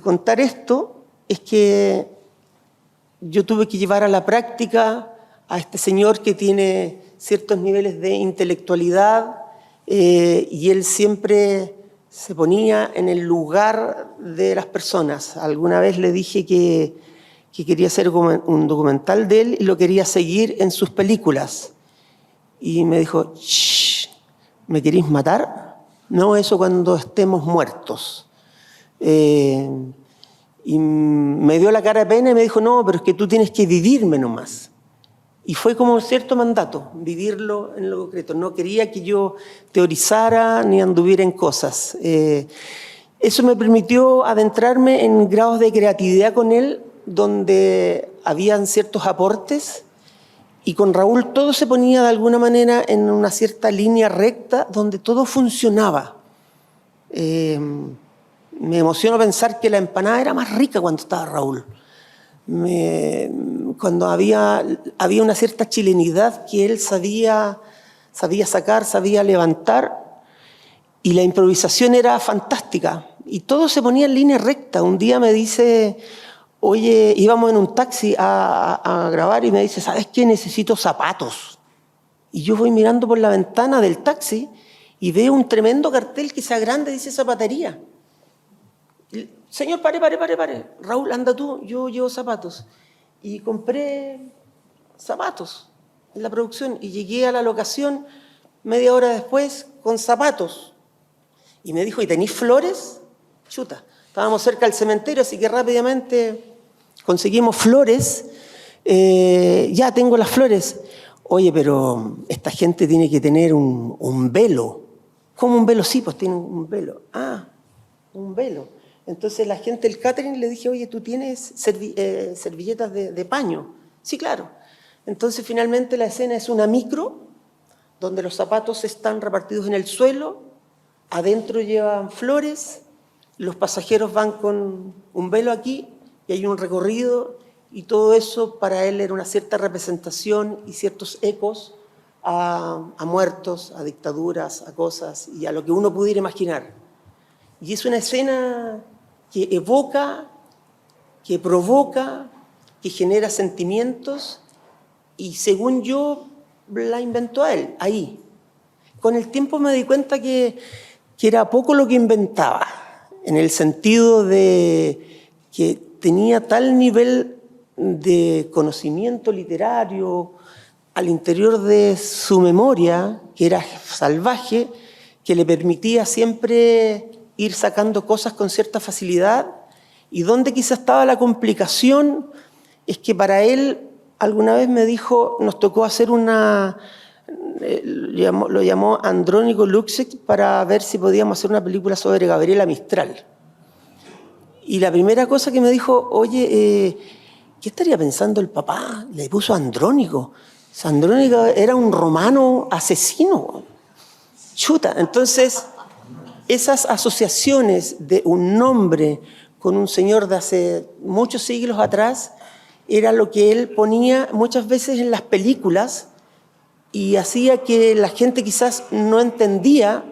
contar esto? Es que yo tuve que llevar a la práctica a este señor que tiene ciertos niveles de intelectualidad, y él siempre se ponía en el lugar de las personas. Alguna vez le dije que quería hacer un documental de él y lo quería seguir en sus películas. Y me dijo, shh, ¿me queréis matar? no eso cuando estemos muertos. Y me dio la cara de pena y me dijo, no, pero es que tú tienes que vivirme nomás. Y fue como un cierto mandato, vivirlo en lo concreto. No quería que yo teorizara ni anduviera en cosas. Eso me permitió adentrarme en grados de creatividad con él, donde habían ciertos aportes, y con Raúl todo se ponía de alguna manera en una cierta línea recta, donde todo funcionaba. Me emociona pensar que la empanada era más rica cuando estaba Raúl. Cuando había una cierta chilenidad que él sabía sacar, sabía levantar, y la improvisación era fantástica. Y todo se ponía en línea recta. Un día me dice, oye, íbamos en un taxi a grabar y me dice, ¿sabes qué? Necesito zapatos. Y yo voy mirando por la ventana del taxi y veo un tremendo cartel que se agranda y dice zapatería. Señor, pare. Raúl, anda tú, yo llevo zapatos. Y compré zapatos en la producción y llegué a la locación media hora después con zapatos. Y me dijo, ¿y tenís flores? Chuta, estábamos cerca del cementerio, así que rápidamente conseguimos flores. Ya tengo las flores. Oye, pero esta gente tiene que tener un velo. ¿Cómo un velo? Sí, pues tienen un velo. Ah, un velo. Entonces la gente del catering le dije, oye, ¿tú tienes servilletas de paño? Sí, claro. Entonces finalmente la escena es una micro, donde los zapatos están repartidos en el suelo, adentro llevan flores, los pasajeros van con un velo aquí y hay un recorrido, y todo eso para él era una cierta representación y ciertos ecos a muertos, a dictaduras, a cosas y a lo que uno pudiera imaginar. Y es una escena que evoca, que provoca, que genera sentimientos, y según yo la inventó a él, ahí. Con el tiempo me di cuenta que era poco lo que inventaba, en el sentido de que tenía tal nivel de conocimiento literario al interior de su memoria, que era salvaje, que le permitía siempre ir sacando cosas con cierta facilidad, y donde quizá estaba la complicación es que para él, alguna vez me dijo, nos tocó hacer lo llamó Andrónico Luksic para ver si podíamos hacer una película sobre Gabriela Mistral. Y la primera cosa que me dijo, oye, ¿qué estaría pensando el papá? Le puso Andrónico. Andrónico era un romano asesino. Chuta, entonces esas asociaciones de un nombre con un señor de hace muchos siglos atrás era lo que él ponía muchas veces en las películas y hacía que la gente quizás no entendía,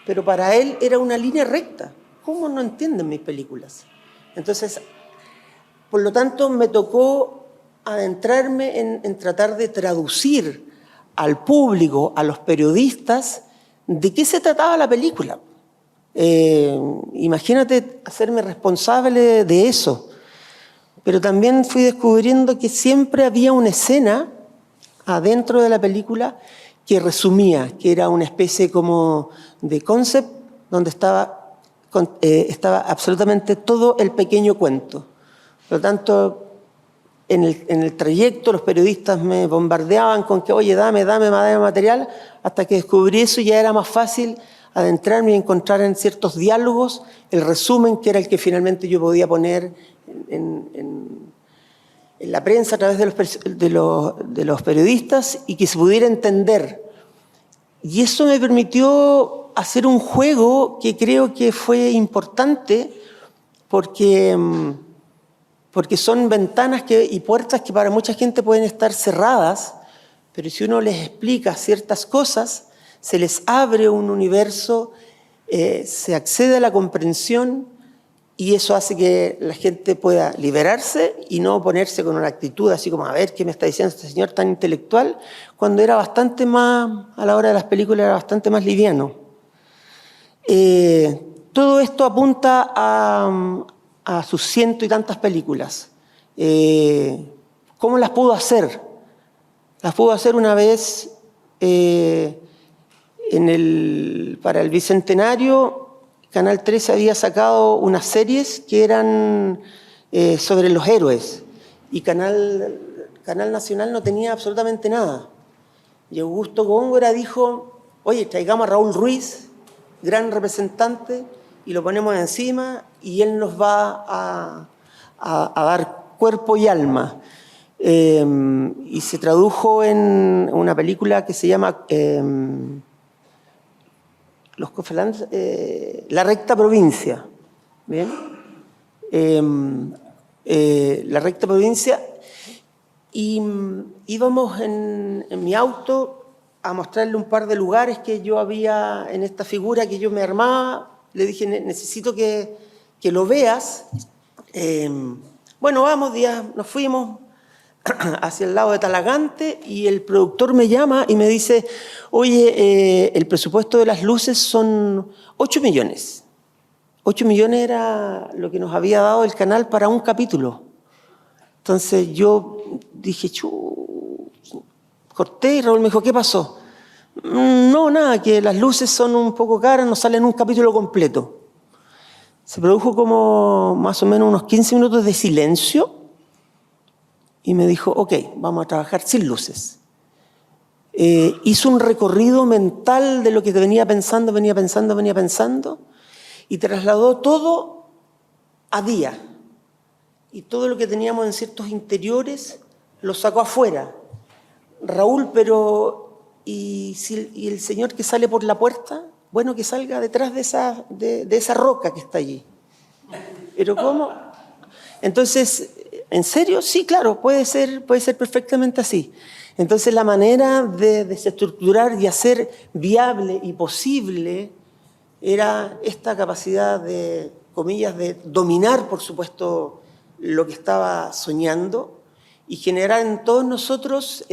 pero para él era una línea recta. ¿Cómo no entienden mis películas? Entonces, por lo tanto, me tocó adentrarme en tratar de traducir al público, a los periodistas, de qué se trataba la película. Imagínate hacerme responsable de eso. Pero también fui descubriendo que siempre había una escena adentro de la película que resumía, que era una especie como de concept donde estaba absolutamente todo el pequeño cuento. Por lo tanto, en el trayecto los periodistas me bombardeaban con que, oye, dame material, hasta que descubrí eso y ya era más fácil adentrarme y encontrar en ciertos diálogos el resumen que era el que finalmente yo podía poner en la prensa a través de los periodistas y que se pudiera entender. Y eso me permitió hacer un juego que creo que fue importante porque son ventanas y puertas que para mucha gente pueden estar cerradas, pero si uno les explica ciertas cosas, se les abre un universo, se accede a la comprensión y eso hace que la gente pueda liberarse y no ponerse con una actitud así como, a ver, ¿qué me está diciendo este señor tan intelectual? Cuando era bastante más, a la hora de las películas, era bastante más liviano. Todo esto apunta a sus ciento y tantas películas. ¿Cómo las pudo hacer? Las pudo hacer una vez para el Bicentenario, Canal 13 había sacado unas series que eran sobre los héroes y Canal Nacional no tenía absolutamente nada. Y Augusto Góngora dijo, oye, traigamos a Raúl Ruiz, gran representante, y lo ponemos encima y él nos va a dar cuerpo y alma. Y se tradujo en una película que se llama Los Cofelantes, La Recta Provincia. ¿Bien? La Recta Provincia. Y íbamos en mi auto a mostrarle un par de lugares que yo había en esta figura que yo me armaba. Le dije, necesito que lo veas. Bueno, vamos, nos fuimos hacia el lado de Talagante y el productor me llama y me dice, oye, el presupuesto de las luces son 8 millones. 8 millones era lo que nos había dado el canal para un capítulo. Entonces yo dije, corté y Raúl me dijo, ¿qué pasó? No, nada, que las luces son un poco caras, nos salen un capítulo completo. Se produjo como más o menos unos 15 minutos de silencio y me dijo, ok, vamos a trabajar sin luces. Hizo un recorrido mental de lo que venía pensando y trasladó todo a día. Y todo lo que teníamos en ciertos interiores lo sacó afuera. Raúl, pero ¿y el señor que sale por la puerta? Bueno, que salga detrás de esa roca que está allí. ¿Pero cómo? Entonces, ¿en serio? Sí, claro, puede ser perfectamente así. Entonces, la manera de desestructurar y hacer viable y posible era esta capacidad de, comillas, de dominar, por supuesto, lo que estaba soñando y generar en todos nosotros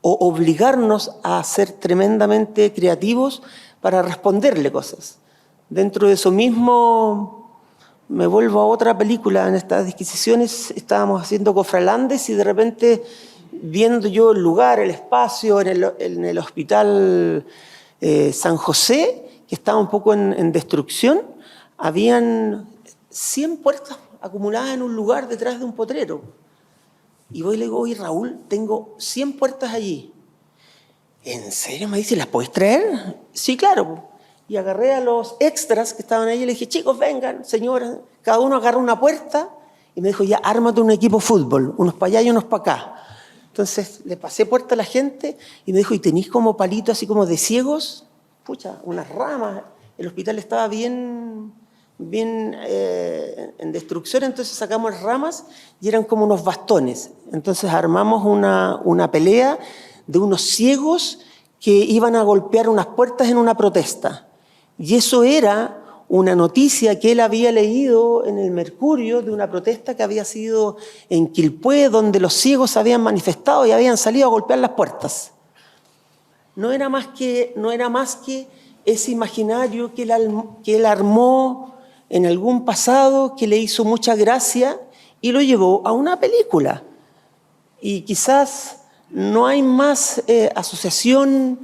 o obligarnos a ser tremendamente creativos para responderle cosas. Dentro de eso mismo me vuelvo a otra película. En estas disquisiciones estábamos haciendo Cofralandes y de repente viendo yo el lugar, el espacio en el hospital San José, que estaba un poco en destrucción, habían 100 puertas acumuladas en un lugar detrás de un potrero. Y voy y le digo, oye Raúl, tengo 100 puertas allí. ¿En serio? Me dice, ¿las puedes traer? Sí, claro. Y agarré a los extras que estaban ahí y le dije, chicos, vengan, señoras. Cada uno agarra una puerta y me dijo, ya, ármate un equipo de fútbol, unos para allá y unos para acá. Entonces le pasé puerta a la gente y me dijo, ¿y tenéis como palitos así como de ciegos? Pucha, unas ramas. El hospital estaba bien en destrucción, entonces sacamos ramas y eran como unos bastones. Entonces armamos una pelea de unos ciegos que iban a golpear unas puertas en una protesta. Y eso era una noticia que él había leído en el Mercurio de una protesta que había sido en Quilpué, donde los ciegos se habían manifestado y habían salido a golpear las puertas. No era más que ese imaginario que él armó en algún pasado que le hizo mucha gracia y lo llevó a una película. Y quizás no hay más asociación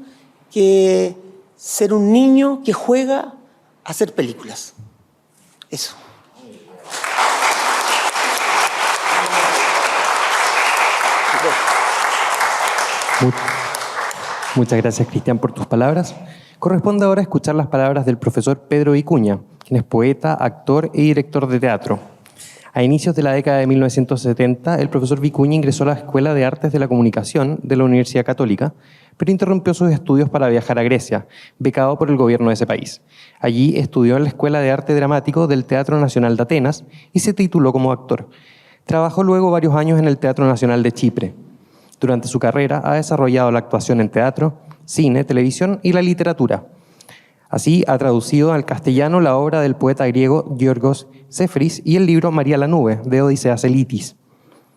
que ser un niño que juega a hacer películas. Eso.
Muchas gracias, Cristian, por tus palabras. Corresponde ahora escuchar las palabras del profesor Pedro Vicuña, quien es poeta, actor y director de teatro. A inicios de la década de 1970, el profesor Vicuña ingresó a la Escuela de Artes de la Comunicación de la Universidad Católica, pero interrumpió sus estudios para viajar a Grecia, becado por el gobierno de ese país. Allí estudió en la Escuela de Arte Dramático del Teatro Nacional de Atenas y se tituló como actor. Trabajó luego varios años en el Teatro Nacional de Chipre. Durante su carrera ha desarrollado la actuación en teatro, cine, televisión y la literatura. Así ha traducido al castellano la obra del poeta griego Giorgos Sefris y el libro María la Nube, de Odiseas Elitis.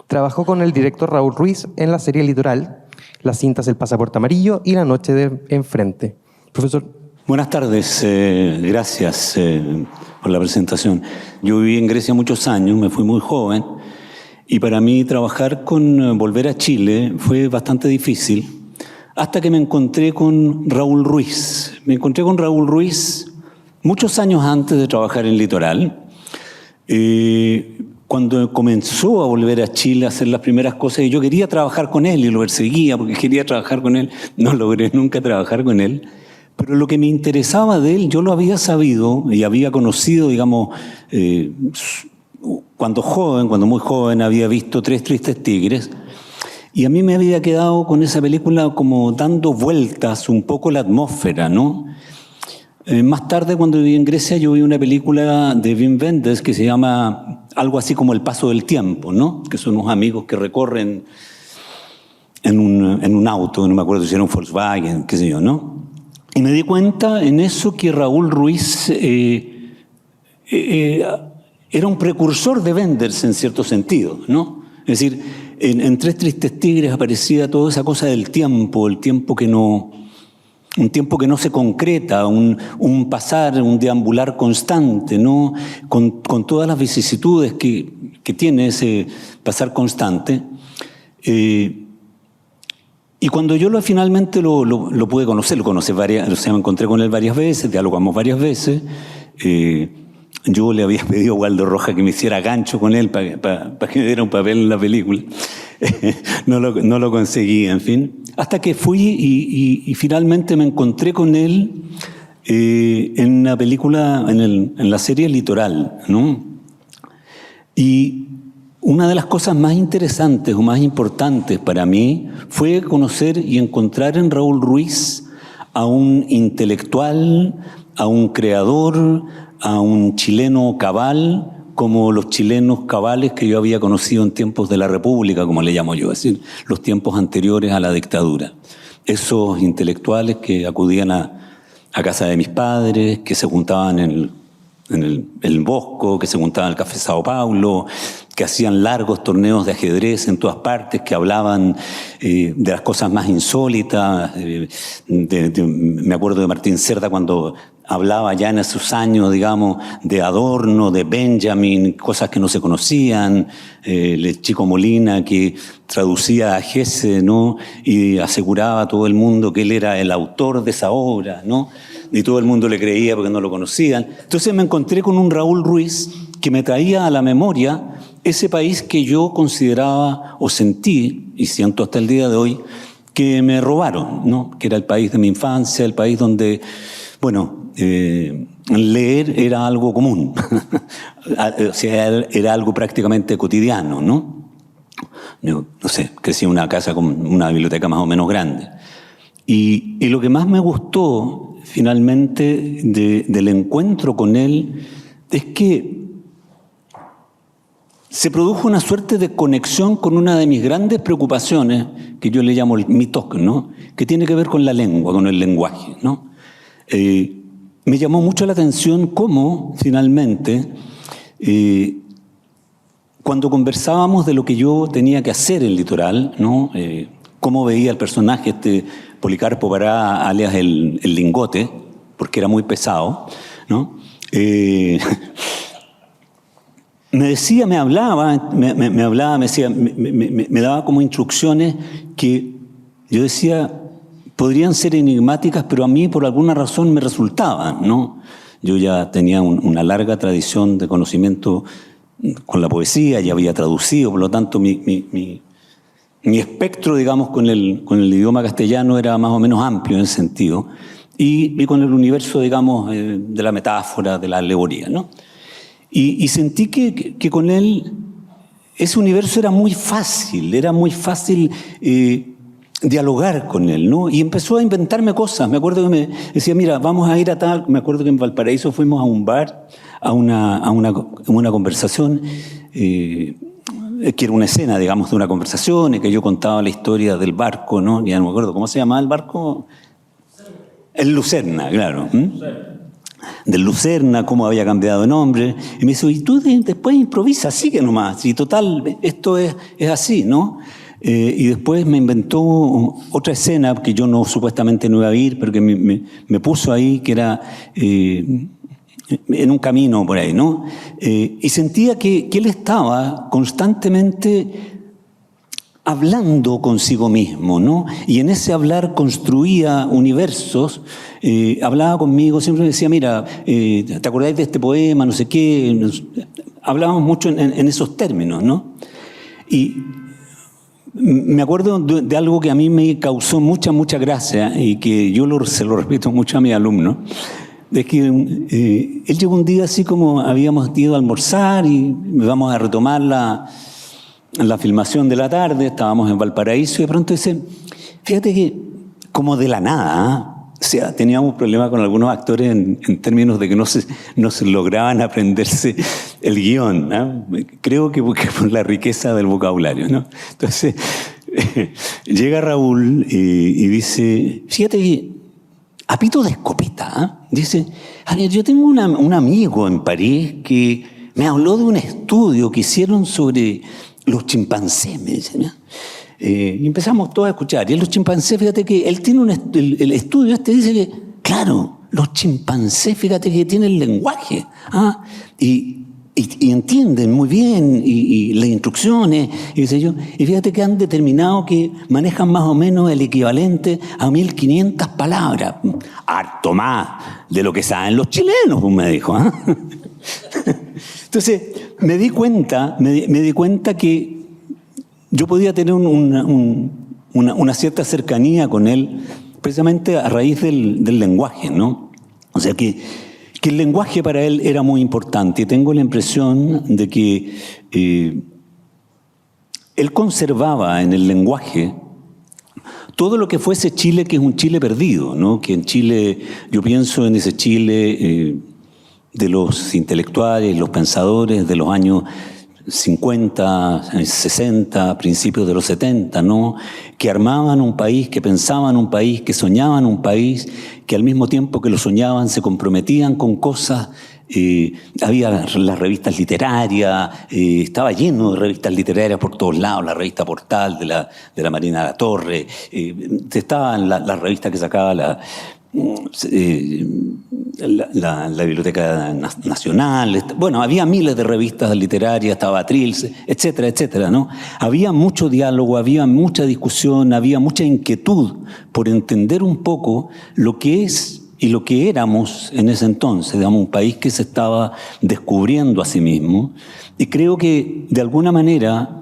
Trabajó con el director Raúl Ruiz en la serie Litoral, las cintas El Pasaporte Amarillo y La Noche de Enfrente. Profesor.
Buenas tardes, gracias por la presentación. Yo viví en Grecia muchos años, me fui muy joven y para mí trabajar con Volver a Chile fue bastante difícil. hasta que me encontré con Raúl Ruiz. Me encontré con Raúl Ruiz muchos años antes de trabajar en Litoral. Cuando comenzó a volver a Chile a hacer las primeras cosas, y yo quería trabajar con él y lo perseguía porque quería trabajar con él, no logré nunca trabajar con él, pero lo que me interesaba de él, yo lo había sabido y había conocido, digamos, cuando muy joven, había visto Tres Tristes Tigres, y a mí me había quedado con esa película como dando vueltas un poco la atmósfera, ¿no? Más tarde, cuando viví en Grecia, yo vi una película de Wim Wenders que se llama algo así como El paso del tiempo, ¿no? Que son unos amigos que recorren en un auto, no me acuerdo si era un Volkswagen, qué sé yo, ¿no? Y me di cuenta en eso que Raúl Ruiz era un precursor de Wenders en cierto sentido, ¿no? Es decir, en Tres Tristes Tigres aparecía toda esa cosa del tiempo, el tiempo que no... Un tiempo que no se concreta, un pasar, un deambular constante, ¿no? Con todas las vicisitudes que tiene ese pasar constante. Y cuando yo finalmente lo pude conocer, lo conocí me encontré con él varias veces, dialogamos varias veces. Yo le había pedido a Waldo Roja que me hiciera gancho con él para que me diera un papel en la película. No lo conseguí, en fin. Hasta que fui y finalmente me encontré con él en una película, en la serie Litoral, ¿no? Y una de las cosas más interesantes o más importantes para mí fue conocer y encontrar en Raúl Ruiz a un intelectual, a un creador, a un chileno cabal, como los chilenos cabales que yo había conocido en tiempos de la República, como le llamo yo, es decir, los tiempos anteriores a la dictadura. Esos intelectuales que acudían a casa de mis padres, que se juntaban en el Bosco, que se juntaban en el Café Sao Paulo, que hacían largos torneos de ajedrez en todas partes, que hablaban de las cosas más insólitas. Me acuerdo de Martín Cerda cuando hablaba ya en esos años, digamos, de Adorno, de Benjamin, cosas que no se conocían, el Chico Molina que traducía a Hesse, ¿no? Y aseguraba a todo el mundo que él era el autor de esa obra, ¿no? Y todo el mundo le creía porque no lo conocían. Entonces me encontré con un Raúl Ruiz que me traía a la memoria ese país que yo consideraba o sentí, y siento hasta el día de hoy, que me robaron, ¿no? Que era el país de mi infancia, el país donde, bueno, leer era algo común, o sea, era algo prácticamente cotidiano, ¿no? Yo, no sé, crecí en una casa con una biblioteca más o menos grande. Y lo que más me gustó finalmente del encuentro con él es que se produjo una suerte de conexión con una de mis grandes preocupaciones, que yo le llamo mi TOC, ¿no? Que tiene que ver con la lengua, con el lenguaje, ¿no? Me llamó mucho la atención cómo, finalmente, cuando conversábamos de lo que yo tenía que hacer en Litoral, ¿no? Cómo veía el personaje Policarpo Pará, alias el Lingote, porque era muy pesado, ¿no? Me daba como instrucciones que yo decía podrían ser enigmáticas, pero a mí por alguna razón me resultaban, ¿no? Yo ya tenía una larga tradición de conocimiento con la poesía, ya había traducido, por lo tanto mi espectro, digamos, con el idioma castellano era más o menos amplio en ese sentido, y con el universo, digamos, de la metáfora, de la alegoría, ¿no? Y sentí que con él ese universo era muy fácil dialogar con él, ¿no? Y empezó a inventarme cosas. Me acuerdo que me decía, mira, vamos a ir a tal... Me acuerdo que en Valparaíso fuimos a un bar, a una conversación, que era una escena, digamos, de una conversación, en que yo contaba la historia del barco, ¿no? Ya no me acuerdo, ¿cómo se llamaba el barco? El Lucerna, claro. Del Lucerna, cómo había cambiado de nombre. Y me dice, y tú después improvisas, sigue nomás. Y total, esto es así, ¿no? Y después me inventó otra escena que yo supuestamente no iba a ir, pero que me puso ahí, que era en un camino por ahí, y sentía que él estaba constantemente hablando consigo mismo, ¿no? Y en ese hablar construía universos, hablaba conmigo, siempre me decía, mira, ¿te acordáis de este poema? No sé qué. Hablábamos mucho en esos términos, ¿no? Y me acuerdo de algo que a mí me causó mucha gracia y que yo se lo repito mucho a mis alumnos. Es que él llegó un día así como habíamos ido a almorzar y vamos a retomar la filmación de la tarde, estábamos en Valparaíso y de pronto dice, fíjate que como de la nada, o sea, teníamos problemas con algunos actores en términos de que no se lograban aprenderse el guión, ¿no? Creo que por la riqueza del vocabulario, ¿no? Entonces, llega Raúl y dice, fíjate que a pito de escopeta, ¿eh? Dice, yo tengo un amigo en París que me habló de un estudio que hicieron sobre los chimpancés, me dice, ¿no? Y empezamos todos a escuchar. Y los chimpancés, fíjate que él tiene el estudio dice que, claro, los chimpancés, fíjate que tienen lenguaje, ¿ah? Y entienden muy bien y las instrucciones, y dice yo, y fíjate que han determinado que manejan más o menos el equivalente a 1500 palabras. Harto más de lo que saben los chilenos, me dijo. ¿Ah? Entonces, me di cuenta que yo podía tener una cierta cercanía con él precisamente a raíz del lenguaje, ¿no? O sea que el lenguaje para él era muy importante y tengo la impresión de que él conservaba en el lenguaje todo lo que fuese Chile, que es un Chile perdido, ¿no? Que en Chile, yo pienso en ese Chile de los intelectuales, los pensadores de los años 50, 60, principios de los 70, ¿no? Que armaban un país, que pensaban un país, que soñaban un país, que al mismo tiempo que lo soñaban se comprometían con cosas. Había las revistas literarias, estaba lleno de revistas literarias por todos lados, la revista Portal de la Marina de la Torre, estaban las revistas que sacaba la Biblioteca Nacional. Bueno, había miles de revistas literarias, estaba Trilce, etcétera, etcétera, ¿no? Había mucho diálogo, había mucha discusión, había mucha inquietud por entender un poco lo que es y lo que éramos en ese entonces, digamos, un país que se estaba descubriendo a sí mismo. Y creo que, de alguna manera,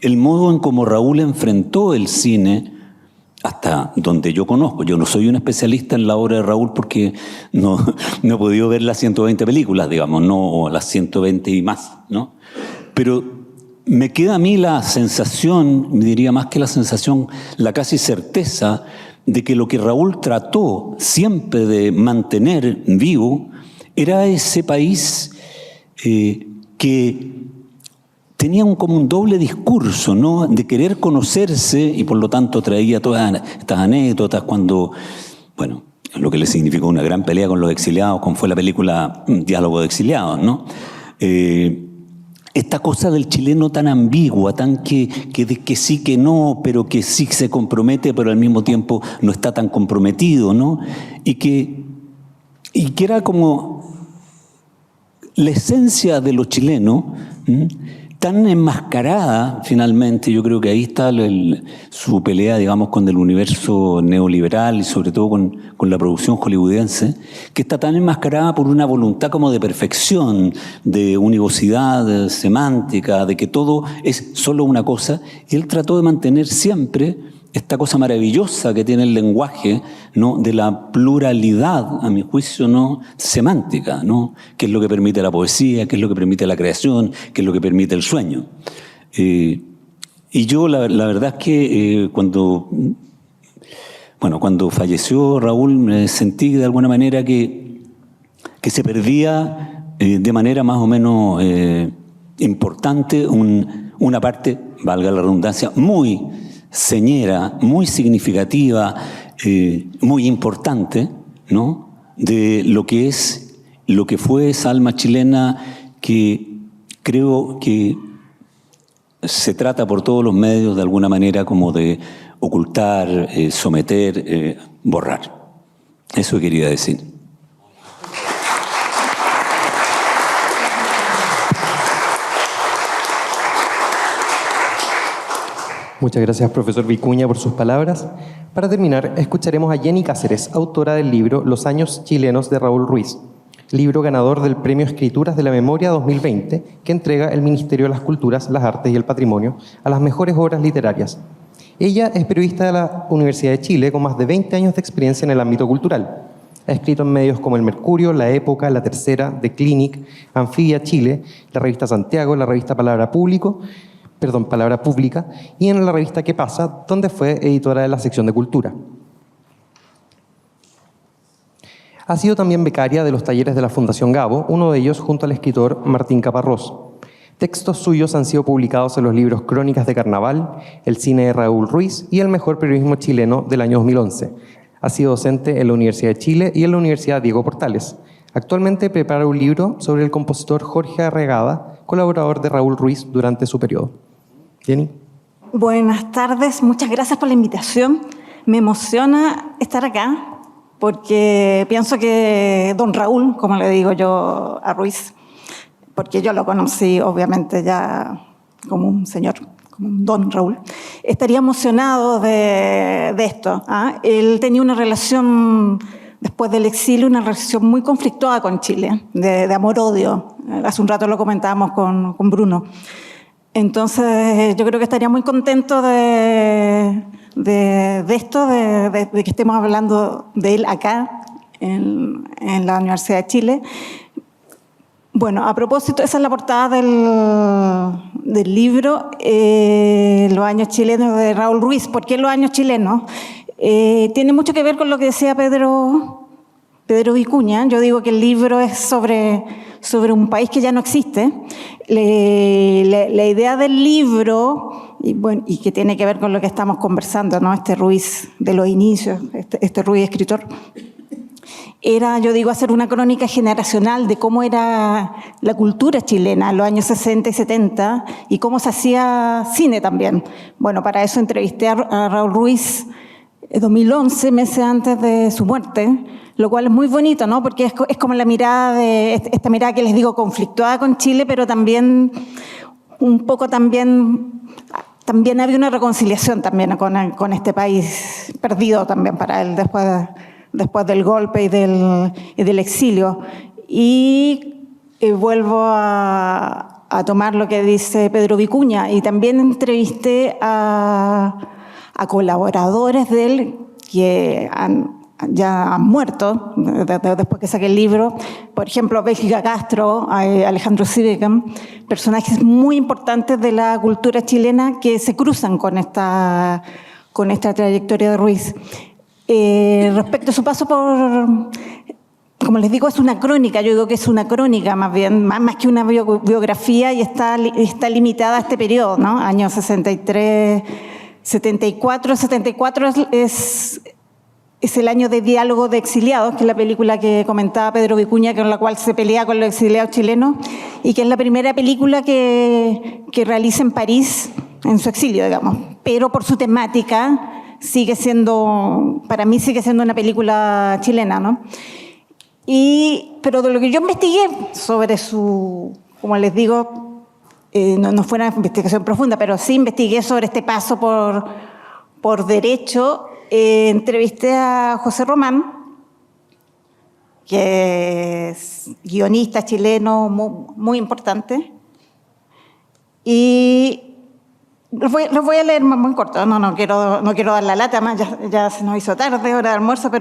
el modo en cómo Raúl enfrentó el cine, hasta donde yo conozco, yo no soy un especialista en la obra de Raúl porque no he podido ver las 120 películas, digamos, no las 120 y más, ¿no? Pero me queda a mí la sensación, me diría más que la sensación, la casi certeza de que lo que Raúl trató siempre de mantener vivo era ese país que tenía como un doble discurso, ¿no? De querer conocerse y por lo tanto traía todas estas anécdotas cuando, bueno, lo que le significó una gran pelea con los exiliados, como fue la película Diálogo de Exiliados, ¿no? Esta cosa del chileno tan ambigua, tan que sí, que no, pero que sí se compromete, pero al mismo tiempo no está tan comprometido, ¿no? Y que era como la esencia de lo chileno, tan enmascarada finalmente. Yo creo que ahí está su pelea, digamos, con el universo neoliberal y sobre todo con la producción hollywoodense, que está tan enmascarada por una voluntad como de perfección, de univocidad semántica, de que todo es solo una cosa. Y él trató de mantener siempre esta cosa maravillosa que tiene el lenguaje, ¿no? De la pluralidad, a mi juicio, ¿no? Semántica, ¿no? Que es lo que permite la poesía, que es lo que permite la creación, que es lo que permite el sueño. Y yo la verdad es que cuando falleció Raúl me sentí de alguna manera que se perdía de manera más o menos importante una parte, valga la redundancia, muy señera, muy significativa, muy importante, ¿no? De lo que fue esa alma chilena que creo que se trata por todos los medios de alguna manera como de ocultar, someter, borrar. Eso quería decir.
Muchas gracias, profesor Vicuña, por sus palabras. Para terminar, escucharemos a Jenny Cáceres, autora del libro Los años chilenos de Raúl Ruiz, libro ganador del Premio Escrituras de la Memoria 2020, que entrega el Ministerio de las Culturas, las Artes y el Patrimonio a las mejores obras literarias. Ella es periodista de la Universidad de Chile con más de 20 años de experiencia en el ámbito cultural. Ha escrito en medios como El Mercurio, La Época, La Tercera, The Clinic, Anfibia Chile, la revista Santiago, la revista Palabra Pública, y en la revista ¿Qué pasa?, donde fue editora de la sección de Cultura. Ha sido también becaria de los talleres de la Fundación Gabo, uno de ellos junto al escritor Martín Caparrós. Textos suyos han sido publicados en los libros Crónicas de Carnaval, El cine de Raúl Ruiz y El mejor periodismo chileno del año 2011. Ha sido docente en la Universidad de Chile y en la Universidad Diego Portales. Actualmente prepara un libro sobre el compositor Jorge Arregada, colaborador de Raúl Ruiz durante su periodo. Jenny.
Buenas tardes, muchas gracias por la invitación. Me emociona estar acá porque pienso que don Raúl, como le digo yo a Ruiz, porque yo lo conocí obviamente ya como un señor, como un don Raúl, estaría emocionado de esto. Él tenía una relación, después del exilio, una relación muy conflictuada con Chile, de amor-odio. Hace un rato lo comentábamos con Bruno. Entonces, yo creo que estaría muy contento de esto, de que estemos hablando de él acá, en la Universidad de Chile. Bueno, a propósito, esa es la portada del libro, Los años chilenos de Raúl Ruiz. ¿Por qué los años chilenos? Tiene mucho que ver con lo que decía Pedro Vicuña. Yo digo que el libro es sobre un país que ya no existe. La idea del libro, y que tiene que ver con lo que estamos conversando, ¿no? Este Ruiz de los inicios, este Ruiz escritor, era, yo digo, hacer una crónica generacional de cómo era la cultura chilena en los años 60 y 70 y cómo se hacía cine también. Bueno, para eso entrevisté a Raúl Ruiz en 2011, meses antes de su muerte, lo cual es muy bonito, ¿no? Porque es como la mirada esta mirada que les digo, conflictuada con Chile, pero también un poco también había una reconciliación también con este país perdido también para él después del golpe y del exilio. Y vuelvo a tomar lo que dice Pedro Vicuña, y también entrevisté a colaboradores de él que ya han muerto después que saqué el libro. Por ejemplo, Bélgica Castro, Alejandro Sibecam, personajes muy importantes de la cultura chilena que se cruzan con esta trayectoria de Ruiz. Respecto a su paso por, como les digo, es una crónica. Yo digo que es una crónica más bien, más que una biografía, y está limitada a este periodo, ¿no? Años 63, 74. 74 es el año de Diálogo de Exiliados, que es la película que comentaba Pedro Vicuña, con la cual se pelea con los exiliados chilenos, y que es la primera película que realiza en París en su exilio, digamos. Pero por su temática para mí sigue siendo una película chilena, ¿no? Pero de lo que yo investigué sobre como les digo, no fue una investigación profunda, pero sí investigué sobre este paso por derecho. Entrevisté a José Román, que es guionista chileno muy importante, y los voy a leer muy corto. No quiero dar la lata más, ya se nos hizo tarde, hora de almuerzo,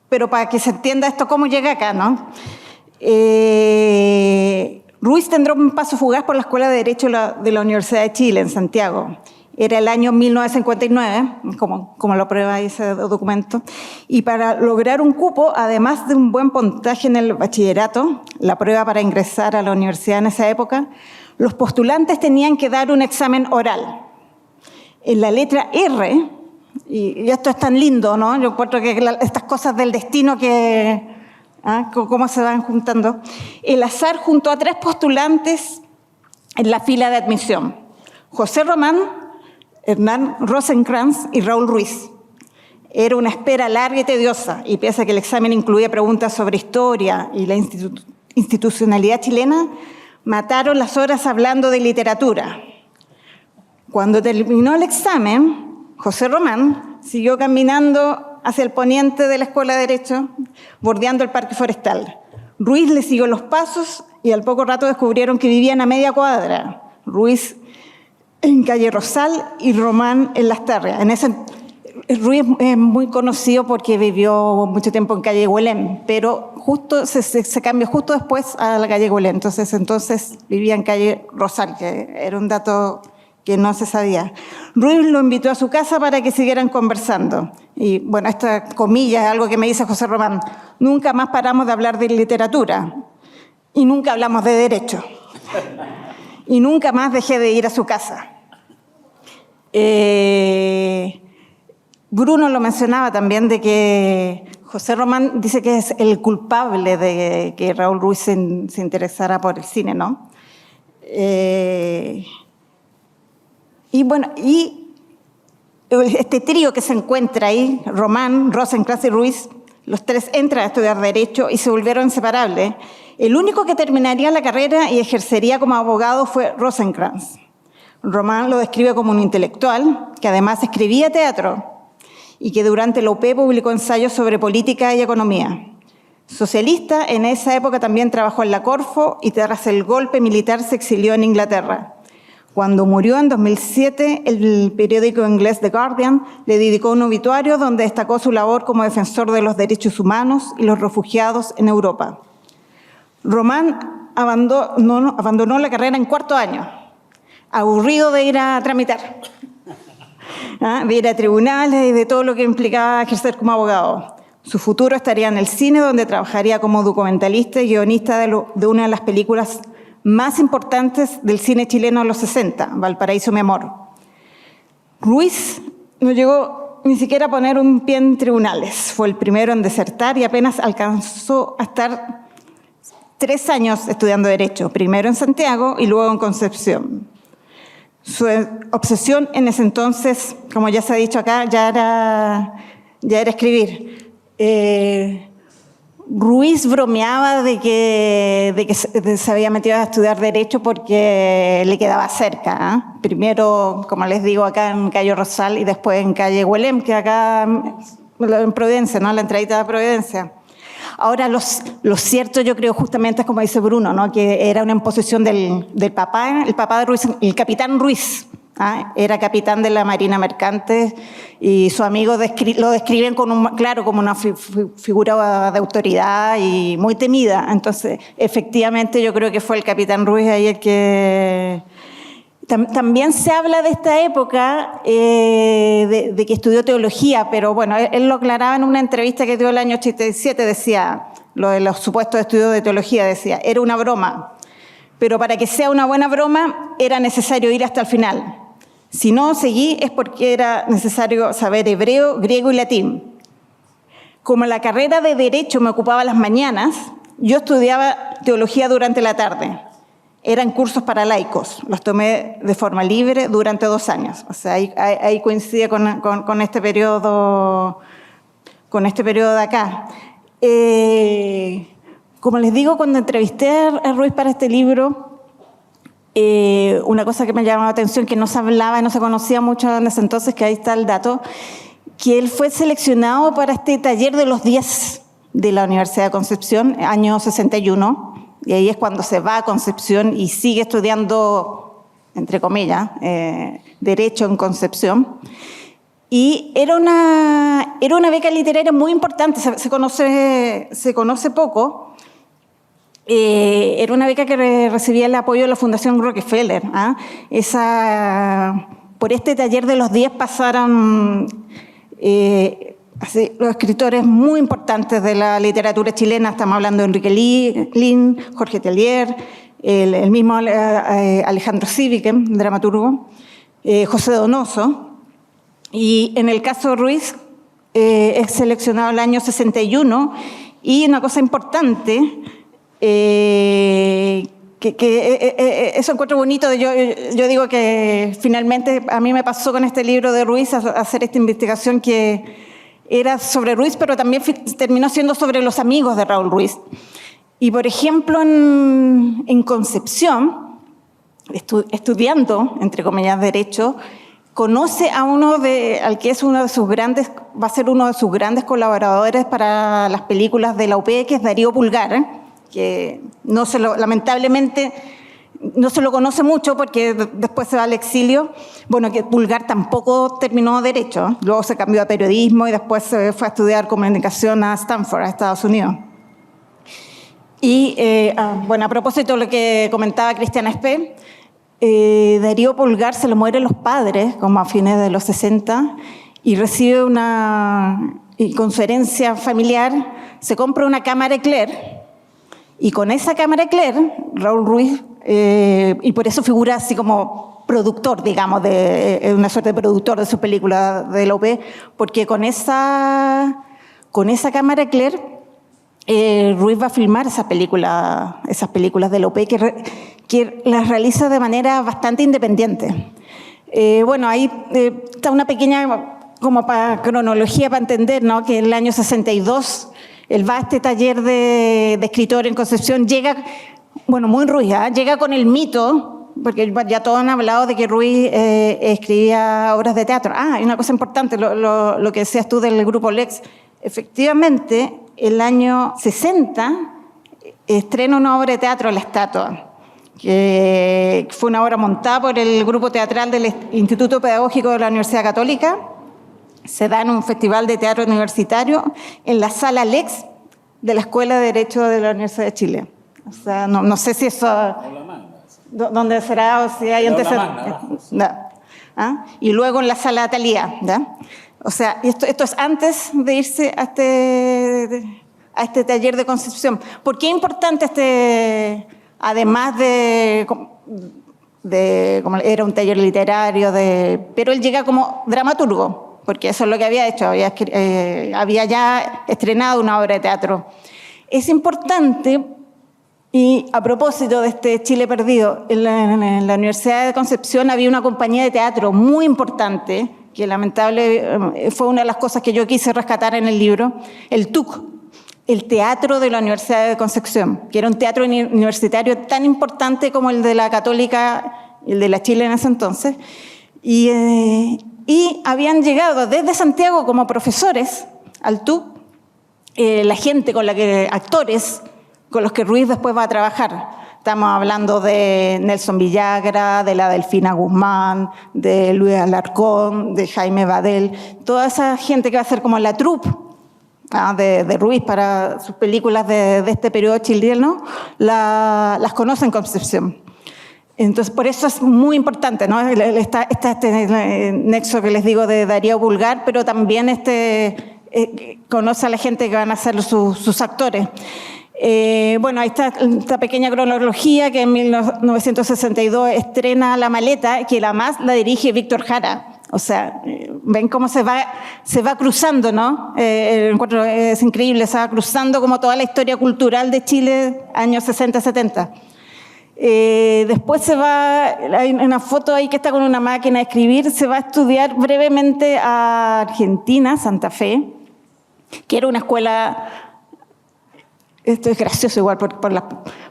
pero para que se entienda esto, cómo llega acá, ¿no? Ruiz tendrá un paso fugaz por la Escuela de Derecho de la Universidad de Chile, en Santiago. Era el año 1959, como lo prueba ese documento, y para lograr un cupo, además de un buen puntaje en el bachillerato, la prueba para ingresar a la universidad en esa época, los postulantes tenían que dar un examen oral. En la letra R, y esto es tan lindo, ¿no? Yo encuentro que estas cosas del destino cómo se van juntando. El azar juntó a 3 postulantes en la fila de admisión: José Román, Hernán Rosenkrantz y Raúl Ruiz. Era una espera larga y tediosa, y pese a que el examen incluía preguntas sobre historia y la institucionalidad chilena, mataron las horas hablando de literatura. Cuando terminó el examen, José Román siguió caminando hacia el poniente de la Escuela de Derecho, bordeando el Parque Forestal. Ruiz le siguió los pasos y al poco rato descubrieron que vivían a media cuadra. Ruiz en calle Rosal y Román en Las Tarrias. Ruiz es muy conocido porque vivió mucho tiempo en calle Güelem, pero justo se cambió justo después a la calle Güelem. Entonces vivía en calle Rosal, que era un dato que no se sabía. Ruiz lo invitó a su casa para que siguieran conversando. Y bueno, esta comilla es algo que me dice José Román. Nunca más paramos de hablar de literatura y nunca hablamos de derecho. Y nunca más dejé de ir a su casa. Bruno lo mencionaba también, de que José Román dice que es el culpable de que Raúl Ruiz se interesara por el cine, ¿no? Y bueno, y este trío que se encuentra ahí, Román, Rosenkrantz y Ruiz, los tres entran a estudiar Derecho y se volvieron inseparables. El único que terminaría la carrera y ejercería como abogado fue Rosenkrantz. Román lo describe como un intelectual que además escribía teatro y que durante la UP publicó ensayos sobre política y economía. Socialista, en esa época también trabajó en la Corfo y tras el golpe militar se exilió en Inglaterra. Cuando murió en 2007, el periódico inglés The Guardian le dedicó un obituario donde destacó su labor como defensor de los derechos humanos y los refugiados en Europa. Román abandonó la carrera en cuarto año, aburrido de ir a tramitar, de ir a tribunales y de todo lo que implicaba ejercer como abogado. Su futuro estaría en el cine, donde trabajaría como documentalista y guionista de una de las películas más importantes del cine chileno de los 60, Valparaíso, mi amor. Ruiz no llegó ni siquiera a poner un pie en tribunales. Fue el primero en desertar y apenas alcanzó a estar 3 años estudiando Derecho, primero en Santiago y luego en Concepción. Su obsesión en ese entonces, como ya se ha dicho acá, ya era escribir. Ruiz bromeaba de que se había metido a estudiar Derecho porque le quedaba cerca, ¿eh? Primero, como les digo, acá en calle Rosal y después en calle Güelem, que acá en Providencia, ¿no? La entradita de Providencia. Ahora, lo cierto, yo creo, justamente es como dice Bruno, ¿no? Que era una imposición del papá, el papá de Ruiz, el capitán Ruiz. Era capitán de la Marina Mercante y sus amigos lo describen como una figura de autoridad y muy temida. Entonces, efectivamente, yo creo que fue el capitán Ruiz ahí el que... También se habla de esta época de que estudió teología, pero bueno, él lo aclaraba en una entrevista que dio el año 87, decía, lo de los supuestos estudios de teología, decía, era una broma, pero para que sea una buena broma era necesario ir hasta el final. Si no seguí es porque era necesario saber hebreo, griego y latín. Como la carrera de Derecho me ocupaba las mañanas, yo estudiaba teología durante la tarde. Eran cursos para laicos, los tomé de forma libre durante 2 años. O sea, ahí coincide con este periodo de acá. Como les digo, cuando entrevisté a Ruiz para este libro, una cosa que me llamó la atención, que no se hablaba, no se conocía mucho en ese entonces, que ahí está el dato, que él fue seleccionado para este taller de los 10 de la Universidad de Concepción, año 61, y ahí es cuando se va a Concepción y sigue estudiando, entre comillas, Derecho en Concepción. Y era una beca literaria muy importante, se conoce poco. Era una beca que recibía el apoyo de la Fundación Rockefeller. Por este taller de los 10 pasaron los escritores muy importantes de la literatura chilena. Estamos hablando de Enrique Lin, Jorge Tellier, el mismo Alejandro Sivique, dramaturgo, José Donoso. Y en el caso de Ruiz, es seleccionado el año 61. Y una cosa importante, eso encuentro bonito. Yo digo que finalmente a mí me pasó con este libro de Ruiz a hacer esta investigación que era sobre Ruiz, pero también terminó siendo sobre los amigos de Raúl Ruiz. Y por ejemplo, en Concepción, estudiando, entre comillas, Derecho, conoce a al que es va a ser uno de sus grandes colaboradores para las películas de la UP, que es Darío Pulgar, que lamentablemente no se lo conoce mucho porque después se va al exilio. Bueno, que Pulgar tampoco terminó Derecho, luego se cambió a Periodismo y después se fue a estudiar Comunicación a Stanford, a Estados Unidos. Y, bueno, a propósito de lo que comentaba Cristiana Espé, Darío Pulgar se le mueren los padres, como a fines de los 60, y recibe y con su herencia familiar, se compra una cámara Eclair, y con esa cámara Eclair, Raúl Ruiz, y por eso figura así como productor, digamos, una suerte de productor de su película de la UP, porque con esa cámara Eclair, Ruiz va a filmar esas películas de la UP que las realiza de manera bastante independiente. Bueno, ahí está una pequeña como cronología para entender, ¿no? Que en el año 62 él va a este taller de escritor en Concepción, llega, bueno, muy Ruiz, llega con el mito, porque ya todos han hablado de que Ruiz escribía obras de teatro. Hay una cosa importante, lo que decías tú del grupo Lex. Efectivamente, el año 60 estrena una obra de teatro, La Estatua, que fue una obra montada por el grupo teatral del Instituto Pedagógico de la Universidad Católica. Se da en un festival de teatro universitario en la Sala Lex de la Escuela de Derecho de la Universidad de Chile. O sea, no sé si eso... ¿Dónde será? O si hay antecedentes. Y luego en la Sala Atalía, ¿ya? O sea, esto es antes de irse a este taller de Concepción. ¿Por qué es importante además de como era un taller literario, pero él llega como dramaturgo, porque eso es lo que había hecho, había ya estrenado una obra de teatro. Es importante, y a propósito de este Chile perdido, en la Universidad de Concepción había una compañía de teatro muy importante, que lamentable fue una de las cosas que yo quise rescatar en el libro, el TUC, el Teatro de la Universidad de Concepción, que era un teatro universitario tan importante como el de la Católica, el de la Chile en ese entonces, y habían llegado desde Santiago como profesores al TUC, la gente actores con los que Ruiz después va a trabajar. Estamos hablando de Nelson Villagra, de la Delfina Guzmán, de Luis Alarcón, de Jaime Badel, toda esa gente que va a ser como la troupe de Ruiz para sus películas de este periodo chileno, las conoce en Concepción. Entonces, por eso es muy importante, ¿no? Está este nexo que les digo de Darío Pulgar, pero también conoce a la gente que van a ser sus actores. Bueno, ahí está esta pequeña cronología que en 1962 estrena La Maleta, que la dirige Víctor Jara. O sea, ven cómo se va cruzando, ¿no? El encuentro es increíble, se va cruzando como toda la historia cultural de Chile, años 60, 70. Después hay una foto ahí que está con una máquina de escribir, se va a estudiar brevemente a Argentina, Santa Fe, que era una escuela... Esto es gracioso igual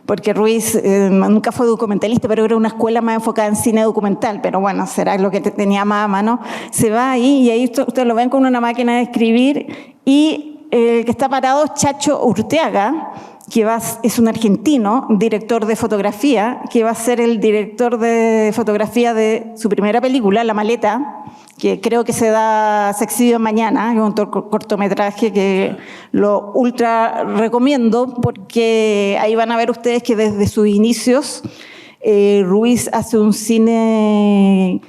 porque Ruiz nunca fue documentalista, pero era una escuela más enfocada en cine documental, pero bueno, será lo que tenía más a mano. Se va ahí y ahí ustedes lo ven con una máquina de escribir y el que está parado es Chacho Urteaga, que es un argentino, director de fotografía, que va a ser el director de fotografía de su primera película, La Maleta, que creo que se exhibe mañana, es un cortometraje que lo ultra recomiendo porque ahí van a ver ustedes que desde sus inicios Ruiz hace un cine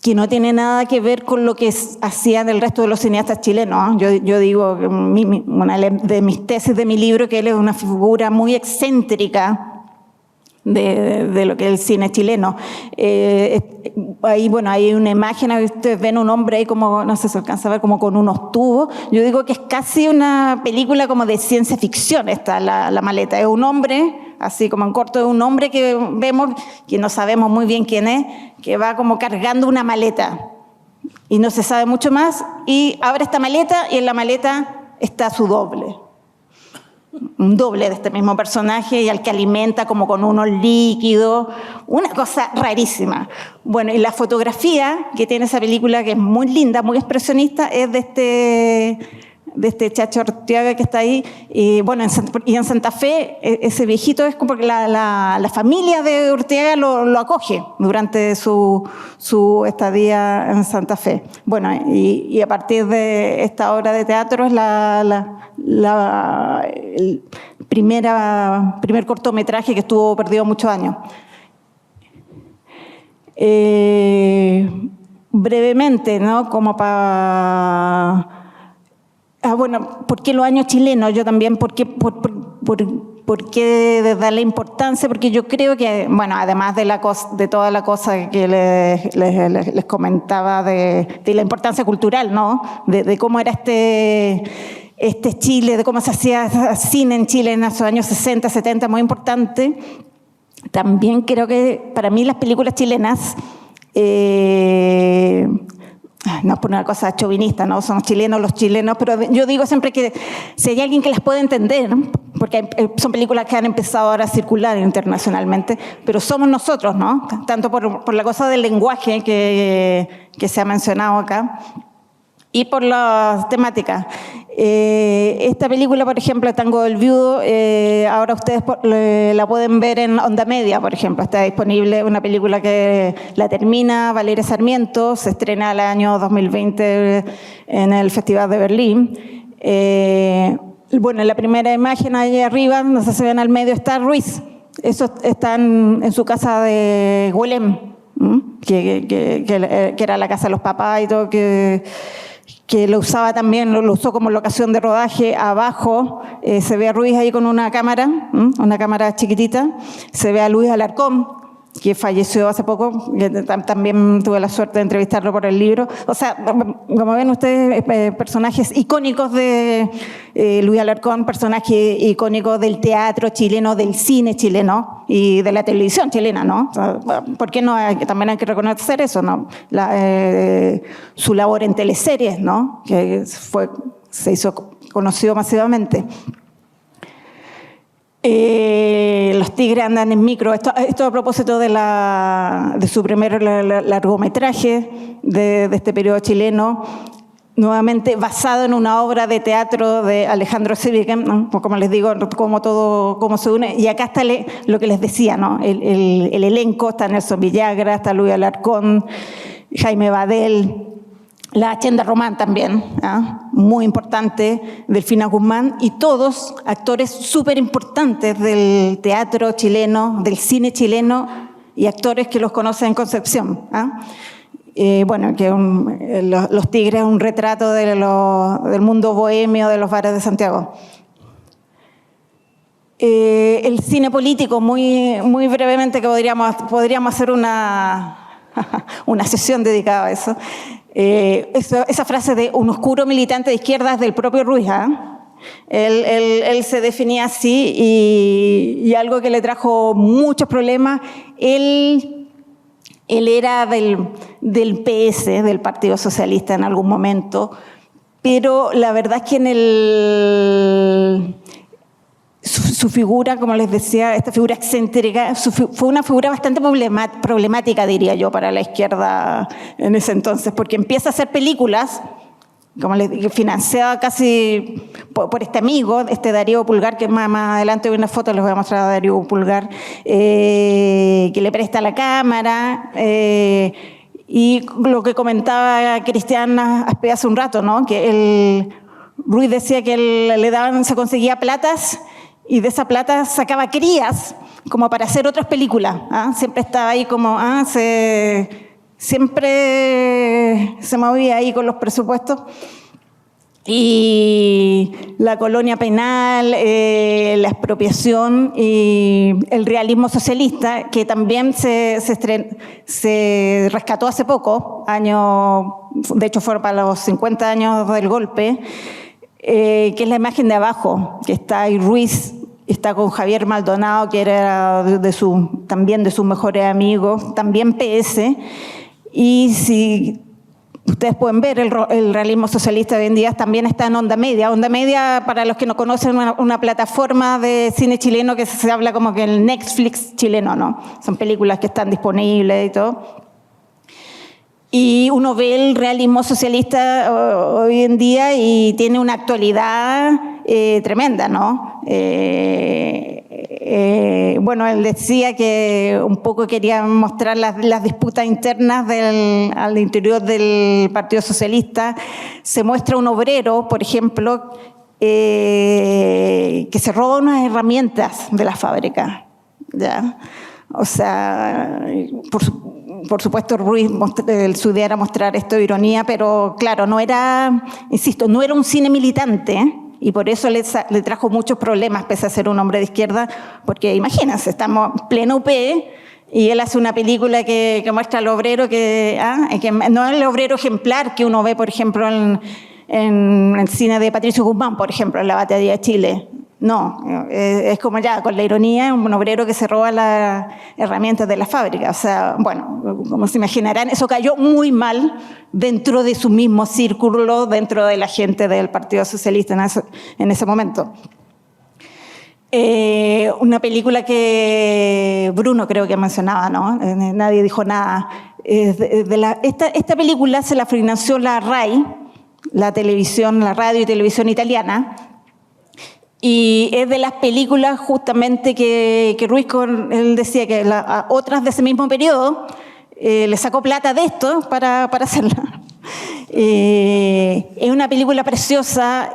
que no tiene nada que ver con lo que hacían el resto de los cineastas chilenos. Yo digo, una de mis tesis de mi libro, que él es una figura muy excéntrica de lo que es el cine chileno. Ahí, bueno, hay una imagen, ustedes ven un hombre ahí como, no sé si se alcanza a ver, como con unos tubos. Yo digo que es casi una película como de ciencia ficción esta, la Maleta. Es un hombre, así como en corto, es un hombre que vemos, que no sabemos muy bien quién es, que va como cargando una maleta. Y no se sabe mucho más, y abre esta maleta, y en la maleta está su doble. un doble de este mismo personaje y al que alimenta como con unos líquidos, una cosa rarísima. Bueno, y la fotografía que tiene esa película, que es muy linda, muy expresionista, es de este Chacho Arteaga que está ahí. Y bueno, en Santa Fe, ese viejito es como que la familia de Urteaga lo acoge durante su estadía en Santa Fe. Bueno, y a partir de esta obra de teatro es el primer cortometraje que estuvo perdido muchos años. Brevemente, ¿no? Como para... bueno, ¿por qué los años chilenos? Yo también, ¿por qué darle importancia? Porque yo creo que, bueno, además de toda la cosa que les comentaba de la importancia cultural, ¿no? De cómo era este Chile, de cómo se hacía cine en Chile en esos años 60, 70, muy importante. También creo que para mí las películas chilenas... no es por una cosa chauvinista, ¿no? Son chilenos los chilenos, pero yo digo siempre que si hay alguien que las puede entender, ¿no? Porque son películas que han empezado ahora a circular internacionalmente, pero somos nosotros, ¿no? Tanto por la cosa del lenguaje que se ha mencionado acá, y por las temáticas. Esta película, por ejemplo, Tango del Viudo, ahora ustedes la pueden ver en Onda Media, por ejemplo. Está disponible una película que la termina Valeria Sarmiento, se estrena el año 2020 en el Festival de Berlín. Bueno, en la primera imagen ahí arriba, no sé si ven al medio, está Ruiz. Eso está en su casa de Güelem, que era la casa de los papás y todo, que lo usaba también, lo usó como locación de rodaje. Abajo se ve a Ruiz ahí con una cámara chiquitita. Se ve a Luis Alarcón, que falleció hace poco, que también tuve la suerte de entrevistarlo por el libro. O sea, como ven ustedes, personajes icónicos de Luis Alarcón, personajes icónicos del teatro chileno, del cine chileno y de la televisión chilena, ¿no? O sea, ¿por qué no? También hay que reconocer eso, ¿no? Su labor en teleseries, ¿no? Que se hizo conocido masivamente. Los tigres andan en micro. Esto a propósito de su primer largometraje de este periodo chileno, nuevamente basado en una obra de teatro de Alejandro Zwickau, ¿no? Como les digo, cómo se une. Y acá está lo que les decía, ¿no? El elenco, está Nelson Villagra, está Luis Alarcón, Jaime Badel, la Achenda Román también, muy importante, Delfina Guzmán, y todos actores súper importantes del teatro chileno, del cine chileno, y actores que los conocen en Concepción. Bueno, que Los Tigres es un retrato del mundo bohemio de los bares de Santiago. El cine político, muy brevemente, que podríamos hacer una sesión dedicada a eso. Esa frase de un oscuro militante de izquierda es del propio Ruiz. Él se definía así y algo que le trajo muchos problemas. Él era del PS, del Partido Socialista en algún momento, pero la verdad es que su figura, como les decía, esta figura excéntrica, fue una figura bastante problemática, diría yo, para la izquierda en ese entonces, porque empieza a hacer películas, como les digo, financiada casi por este amigo, Darío Pulgar, que más adelante hay una foto, les voy a mostrar a Darío Pulgar, que le presta la cámara, y lo que comentaba Cristian Aspe hace un rato, ¿no? Que Ruiz decía que se conseguía platas, y de esa plata sacaba crías como para hacer otras películas. Siempre estaba ahí como, siempre se movía ahí con los presupuestos. Y la colonia penal, la expropiación y el realismo socialista, que también se rescató hace poco, de hecho fue para los 50 años del golpe, que es la imagen de abajo, que está ahí Ruiz, está con Javier Maldonado, que era también de sus mejores amigos, también PS, y si ustedes pueden ver, el realismo socialista de hoy en día también está en Onda Media. Onda Media, para los que no conocen, una plataforma de cine chileno que se habla como que el Netflix chileno, ¿no? Son películas que están disponibles y todo. Y uno ve el realismo socialista hoy en día y tiene una actualidad tremenda, ¿no? Bueno, él decía que un poco quería mostrar las disputas internas al interior del Partido Socialista. Se muestra un obrero, por ejemplo, que se roba unas herramientas de la fábrica, ¿ya? O sea, por supuesto, Ruiz, su idea era mostrar esto de ironía, pero claro, no era, insisto, no era un cine militante, y por eso le trajo muchos problemas, pese a ser un hombre de izquierda, porque imagínense, estamos en pleno UP, y él hace una película que muestra al obrero que no es el obrero ejemplar que uno ve, por ejemplo, en el cine de Patricio Guzmán, por ejemplo, en La Batalla de Chile. No, es como ya, con la ironía, un obrero que se roba las herramientas de la fábrica. O sea, bueno, como se imaginarán, eso cayó muy mal dentro de su mismo círculo, dentro de la gente del Partido Socialista en ese momento. Una película que Bruno creo que mencionaba, ¿no? Nadie dijo nada. Esta película se la financió la RAI, la radio y televisión italiana, y es de las películas justamente que Ruiz, él decía que otras de ese mismo periodo le sacó plata de esto para hacerla. Es una película preciosa,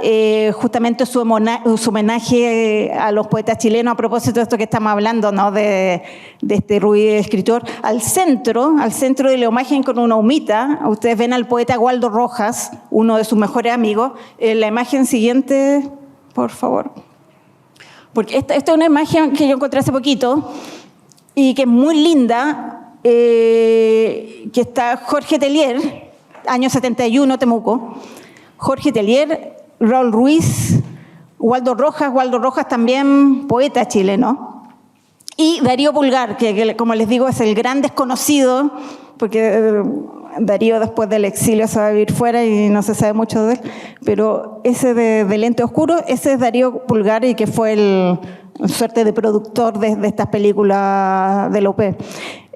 justamente su homenaje a los poetas chilenos, a propósito de esto que estamos hablando, ¿no? de este Ruiz escritor. Al centro de la imagen, con una humita, ustedes ven al poeta Waldo Rojas, uno de sus mejores amigos. La imagen siguiente, por favor. Porque esta es una imagen que yo encontré hace poquito y que es muy linda, que está Jorge Tellier, año 71, Temuco. Jorge Tellier, Raúl Ruiz, Waldo Rojas también poeta chileno, y Darío Pulgar, que como les digo es el gran desconocido, porque Darío después del exilio se va a vivir fuera y no se sabe mucho de él, pero ese de lente oscuro, ese es Darío Pulgar, y que fue el suerte de productor de estas películas de la UP.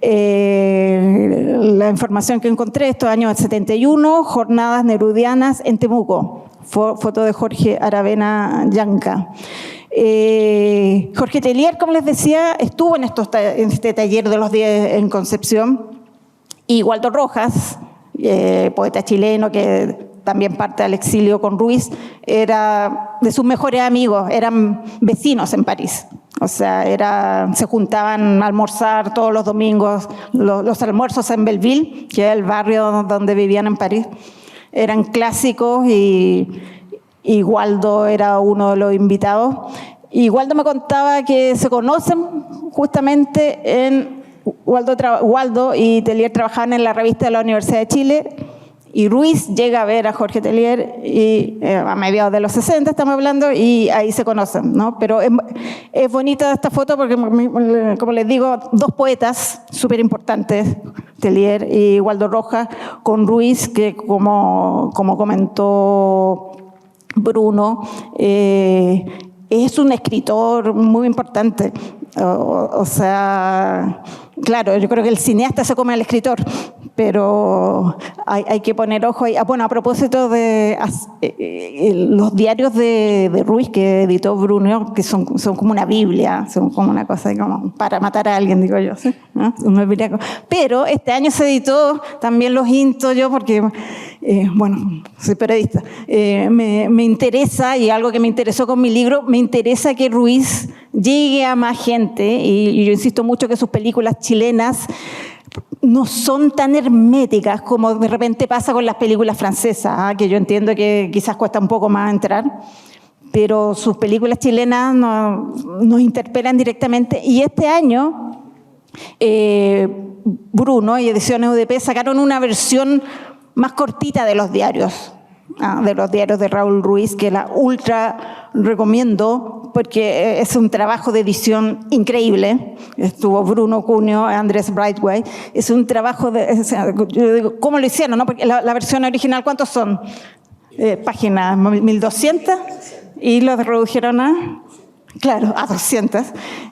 La información que encontré, estos años 71, jornadas nerudianas en Temuco, foto de Jorge Aravena Llanca. Jorge Tellier, como les decía, estuvo en este taller de los 10 en Concepción. Y Waldo Rojas, poeta chileno que también parte al exilio con Ruiz, era de sus mejores amigos, eran vecinos en París. O sea, se juntaban a almorzar todos los domingos, los almuerzos en Belleville, que es el barrio donde vivían en París. Eran clásicos y Waldo era uno de los invitados. Y Waldo me contaba que se conocen justamente Waldo y Tellier trabajaban en la revista de la Universidad de Chile, y Ruiz llega a ver a Jorge Tellier a mediados de los 60, estamos hablando, y ahí se conocen, ¿no? Pero es bonita esta foto porque, como les digo, dos poetas súper importantes, Tellier y Waldo Rojas, con Ruiz, que como comentó Bruno, es un escritor muy importante. O sea, claro, yo creo que el cineasta se come al escritor, pero hay que poner ojo ahí. Bueno, a propósito de los diarios de Ruiz que editó Bruno, que son como una Biblia, son como una cosa como para matar a alguien, digo yo, ¿sí? ¿No? Pero este año se editó, también los insto yo porque, bueno, soy periodista, me interesa, y algo que me interesó con mi libro, me interesa que Ruiz llegue a más gente, y yo insisto mucho que sus películas chilenas no son tan herméticas como de repente pasa con las películas francesas, que yo entiendo que quizás cuesta un poco más entrar, pero sus películas chilenas nos interpelan directamente. Y este año Bruno y Ediciones UDP sacaron una versión más cortita de los diarios, de los diarios de Raúl Ruiz, que la ultra recomiendo porque es un trabajo de edición increíble. Estuvo Bruno Cuneo, Andrés Brightway. Es un trabajo de... Yo digo, ¿cómo lo hicieron? ¿No? Porque la versión original, ¿cuántos son? Páginas 1200 y lo redujeron a... Claro, a 200.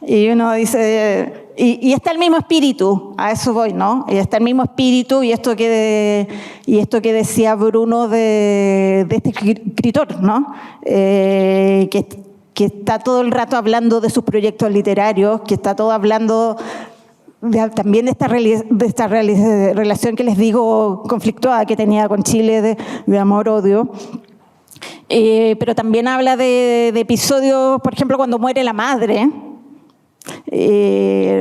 Y uno dice... Y está el mismo espíritu, a eso voy, ¿no? Y está el mismo espíritu y esto que decía Bruno de este escritor, ¿no? Que está todo el rato hablando de sus proyectos literarios, que está todo hablando también de esta relación que les digo conflictuada que tenía con Chile, de amor-odio. Pero también habla de episodios, por ejemplo, cuando muere la madre.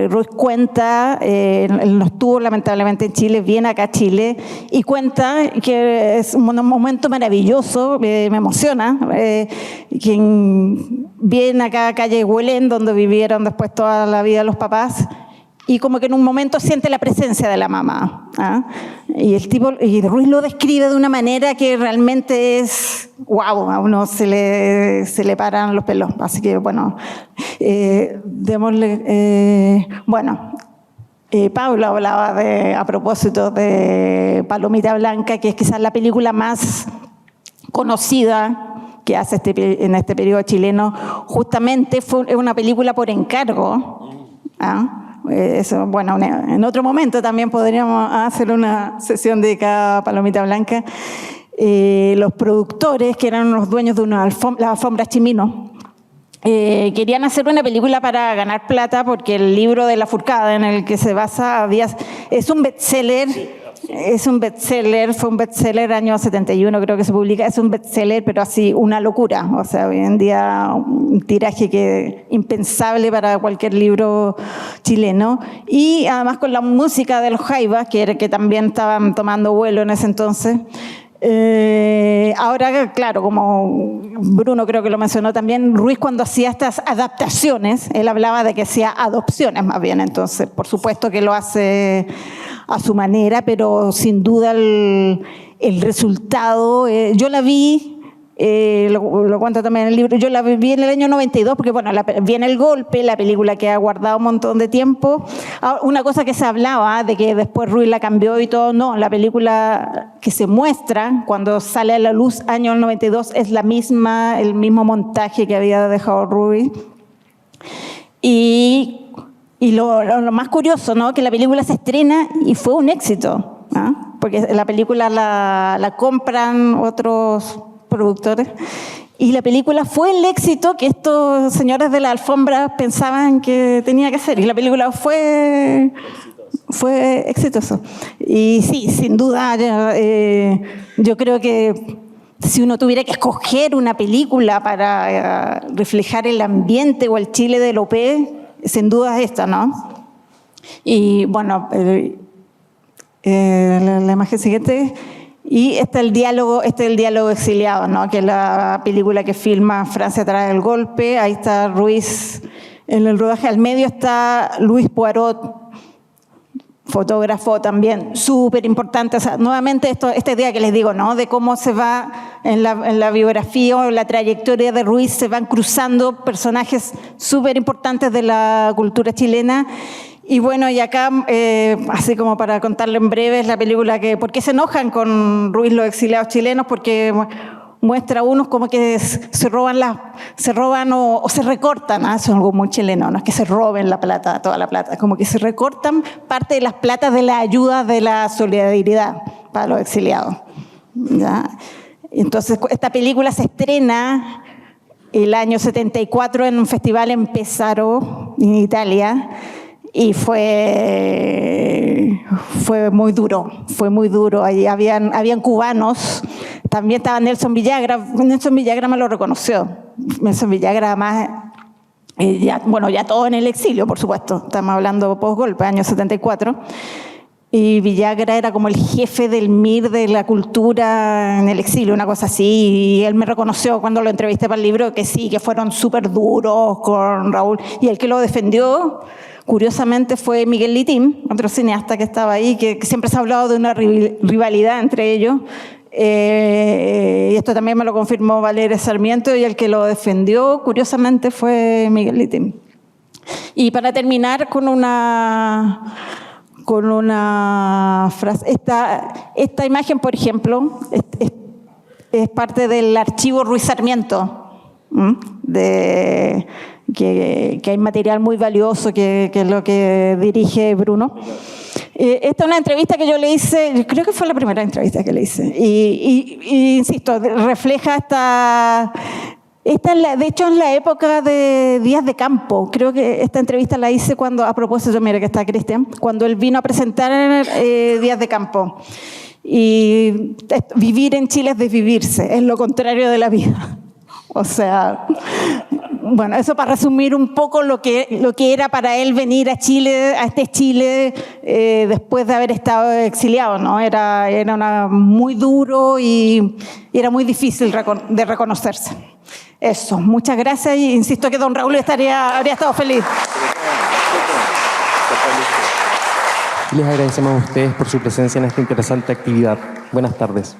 Ruiz cuenta, él no estuvo lamentablemente en Chile, viene acá a Chile y cuenta que es un momento maravilloso, me emociona. Quien viene acá a calle Huelén, donde vivieron después toda la vida los papás, y como que en un momento siente la presencia de la mamá. Y Ruiz lo describe de una manera que realmente es wow, a uno se le paran los pelos. Así que bueno, démosle. Pablo hablaba a propósito de Palomita Blanca, que es quizás la película más conocida que hace en este periodo chileno. Justamente fue una película por encargo. Eso, bueno, en otro momento también podríamos hacer una sesión dedicada a Palomita Blanca. Los productores, que eran los dueños de las alfombras Chimino, querían hacer una película para ganar plata porque el libro de Lafourcade en el que se basa es un bestseller. Fue un bestseller año 71, creo que se publica. Es un bestseller, pero así una locura. O sea, hoy en día un tiraje que impensable para cualquier libro chileno. Y además con la música de los Jaivas, que también estaban tomando vuelo en ese entonces. Ahora, claro, como Bruno creo que lo mencionó también, Ruiz cuando hacía estas adaptaciones, él hablaba de que hacía adopciones más bien. Entonces, por supuesto que lo hace a su manera, pero sin duda el resultado, yo la vi, lo cuento también en el libro, yo la vi en el año 92, porque bueno, viene El Golpe, la película que ha guardado un montón de tiempo. Una cosa que se hablaba de que después Ruiz la cambió y todo, no, la película que se muestra cuando sale a la luz año 92 es el mismo montaje que había dejado Ruiz. Y lo más curioso, ¿no? Que la película se estrena y fue un éxito, ¿no? Porque la película la compran otros productores y la película fue el éxito que estos señores de la alfombra pensaban que tenía que ser, y la película fue exitosa. Y sí, sin duda, yo creo que si uno tuviera que escoger una película para reflejar el ambiente o el Chile de López, sin duda es esta, ¿no? Y bueno, la imagen siguiente. Y este es el diálogo exiliado, ¿no? Que es la película que filma Francia tras el golpe. Ahí está Ruiz en el rodaje. Al medio está Luis Poirot, fotógrafo también súper importante. O sea, nuevamente esta idea que les digo, ¿no? De cómo se va en la biografía o en la trayectoria de Ruiz, se van cruzando personajes súper importantes de la cultura chilena. Y bueno, y acá, así como para contarlo en breve, es la película que... ¿Por qué se enojan con Ruiz los exiliados chilenos? Porque muestra unos como que se roban o se recortan. Eso es algo muy chileno, no es que se roben la plata, toda la plata. Como que se recortan parte de las platas de la ayuda, de la solidaridad para los exiliados. ¿Ya? Entonces, esta película se estrena el año 74 en un festival en Pesaro, en Italia. Y fue muy duro, Ahí habían cubanos, también estaba Nelson Villagra me lo reconoció. Nelson Villagra además, ya todo en el exilio, por supuesto, estamos hablando post-golpe, año 74. Y Villagra era como el jefe del MIR de la cultura en el exilio, una cosa así. Y él me reconoció cuando lo entrevisté para el libro que sí, que fueron súper duros con Raúl. Y el que lo defendió, curiosamente, fue Miguel Litín, otro cineasta que estaba ahí, que siempre se ha hablado de una rivalidad entre ellos. Y esto también me lo confirmó Valeria Sarmiento, y el que lo defendió, curiosamente, fue Miguel Litín. Y para terminar con una frase, esta imagen, por ejemplo, es parte del archivo Ruiz Sarmiento, que hay material muy valioso que es lo que dirige Bruno. Esta es una entrevista que yo le hice, creo que fue la primera entrevista que le hice, y insisto, refleja de hecho, en la época de Díaz de Campo. Creo que esta entrevista la hice cuando, a propósito, mira que está Cristian, cuando él vino a presentar Díaz de Campo. Y vivir en Chile es desvivirse, es lo contrario de la vida. O sea, bueno, eso para resumir un poco lo que era para él venir a Chile, a este Chile, después de haber estado exiliado, ¿no? Era muy duro y era muy difícil de reconocerse. Eso, muchas gracias, y insisto que don Raúl habría estado feliz.
Les agradecemos a ustedes por su presencia en esta interesante actividad. Buenas tardes.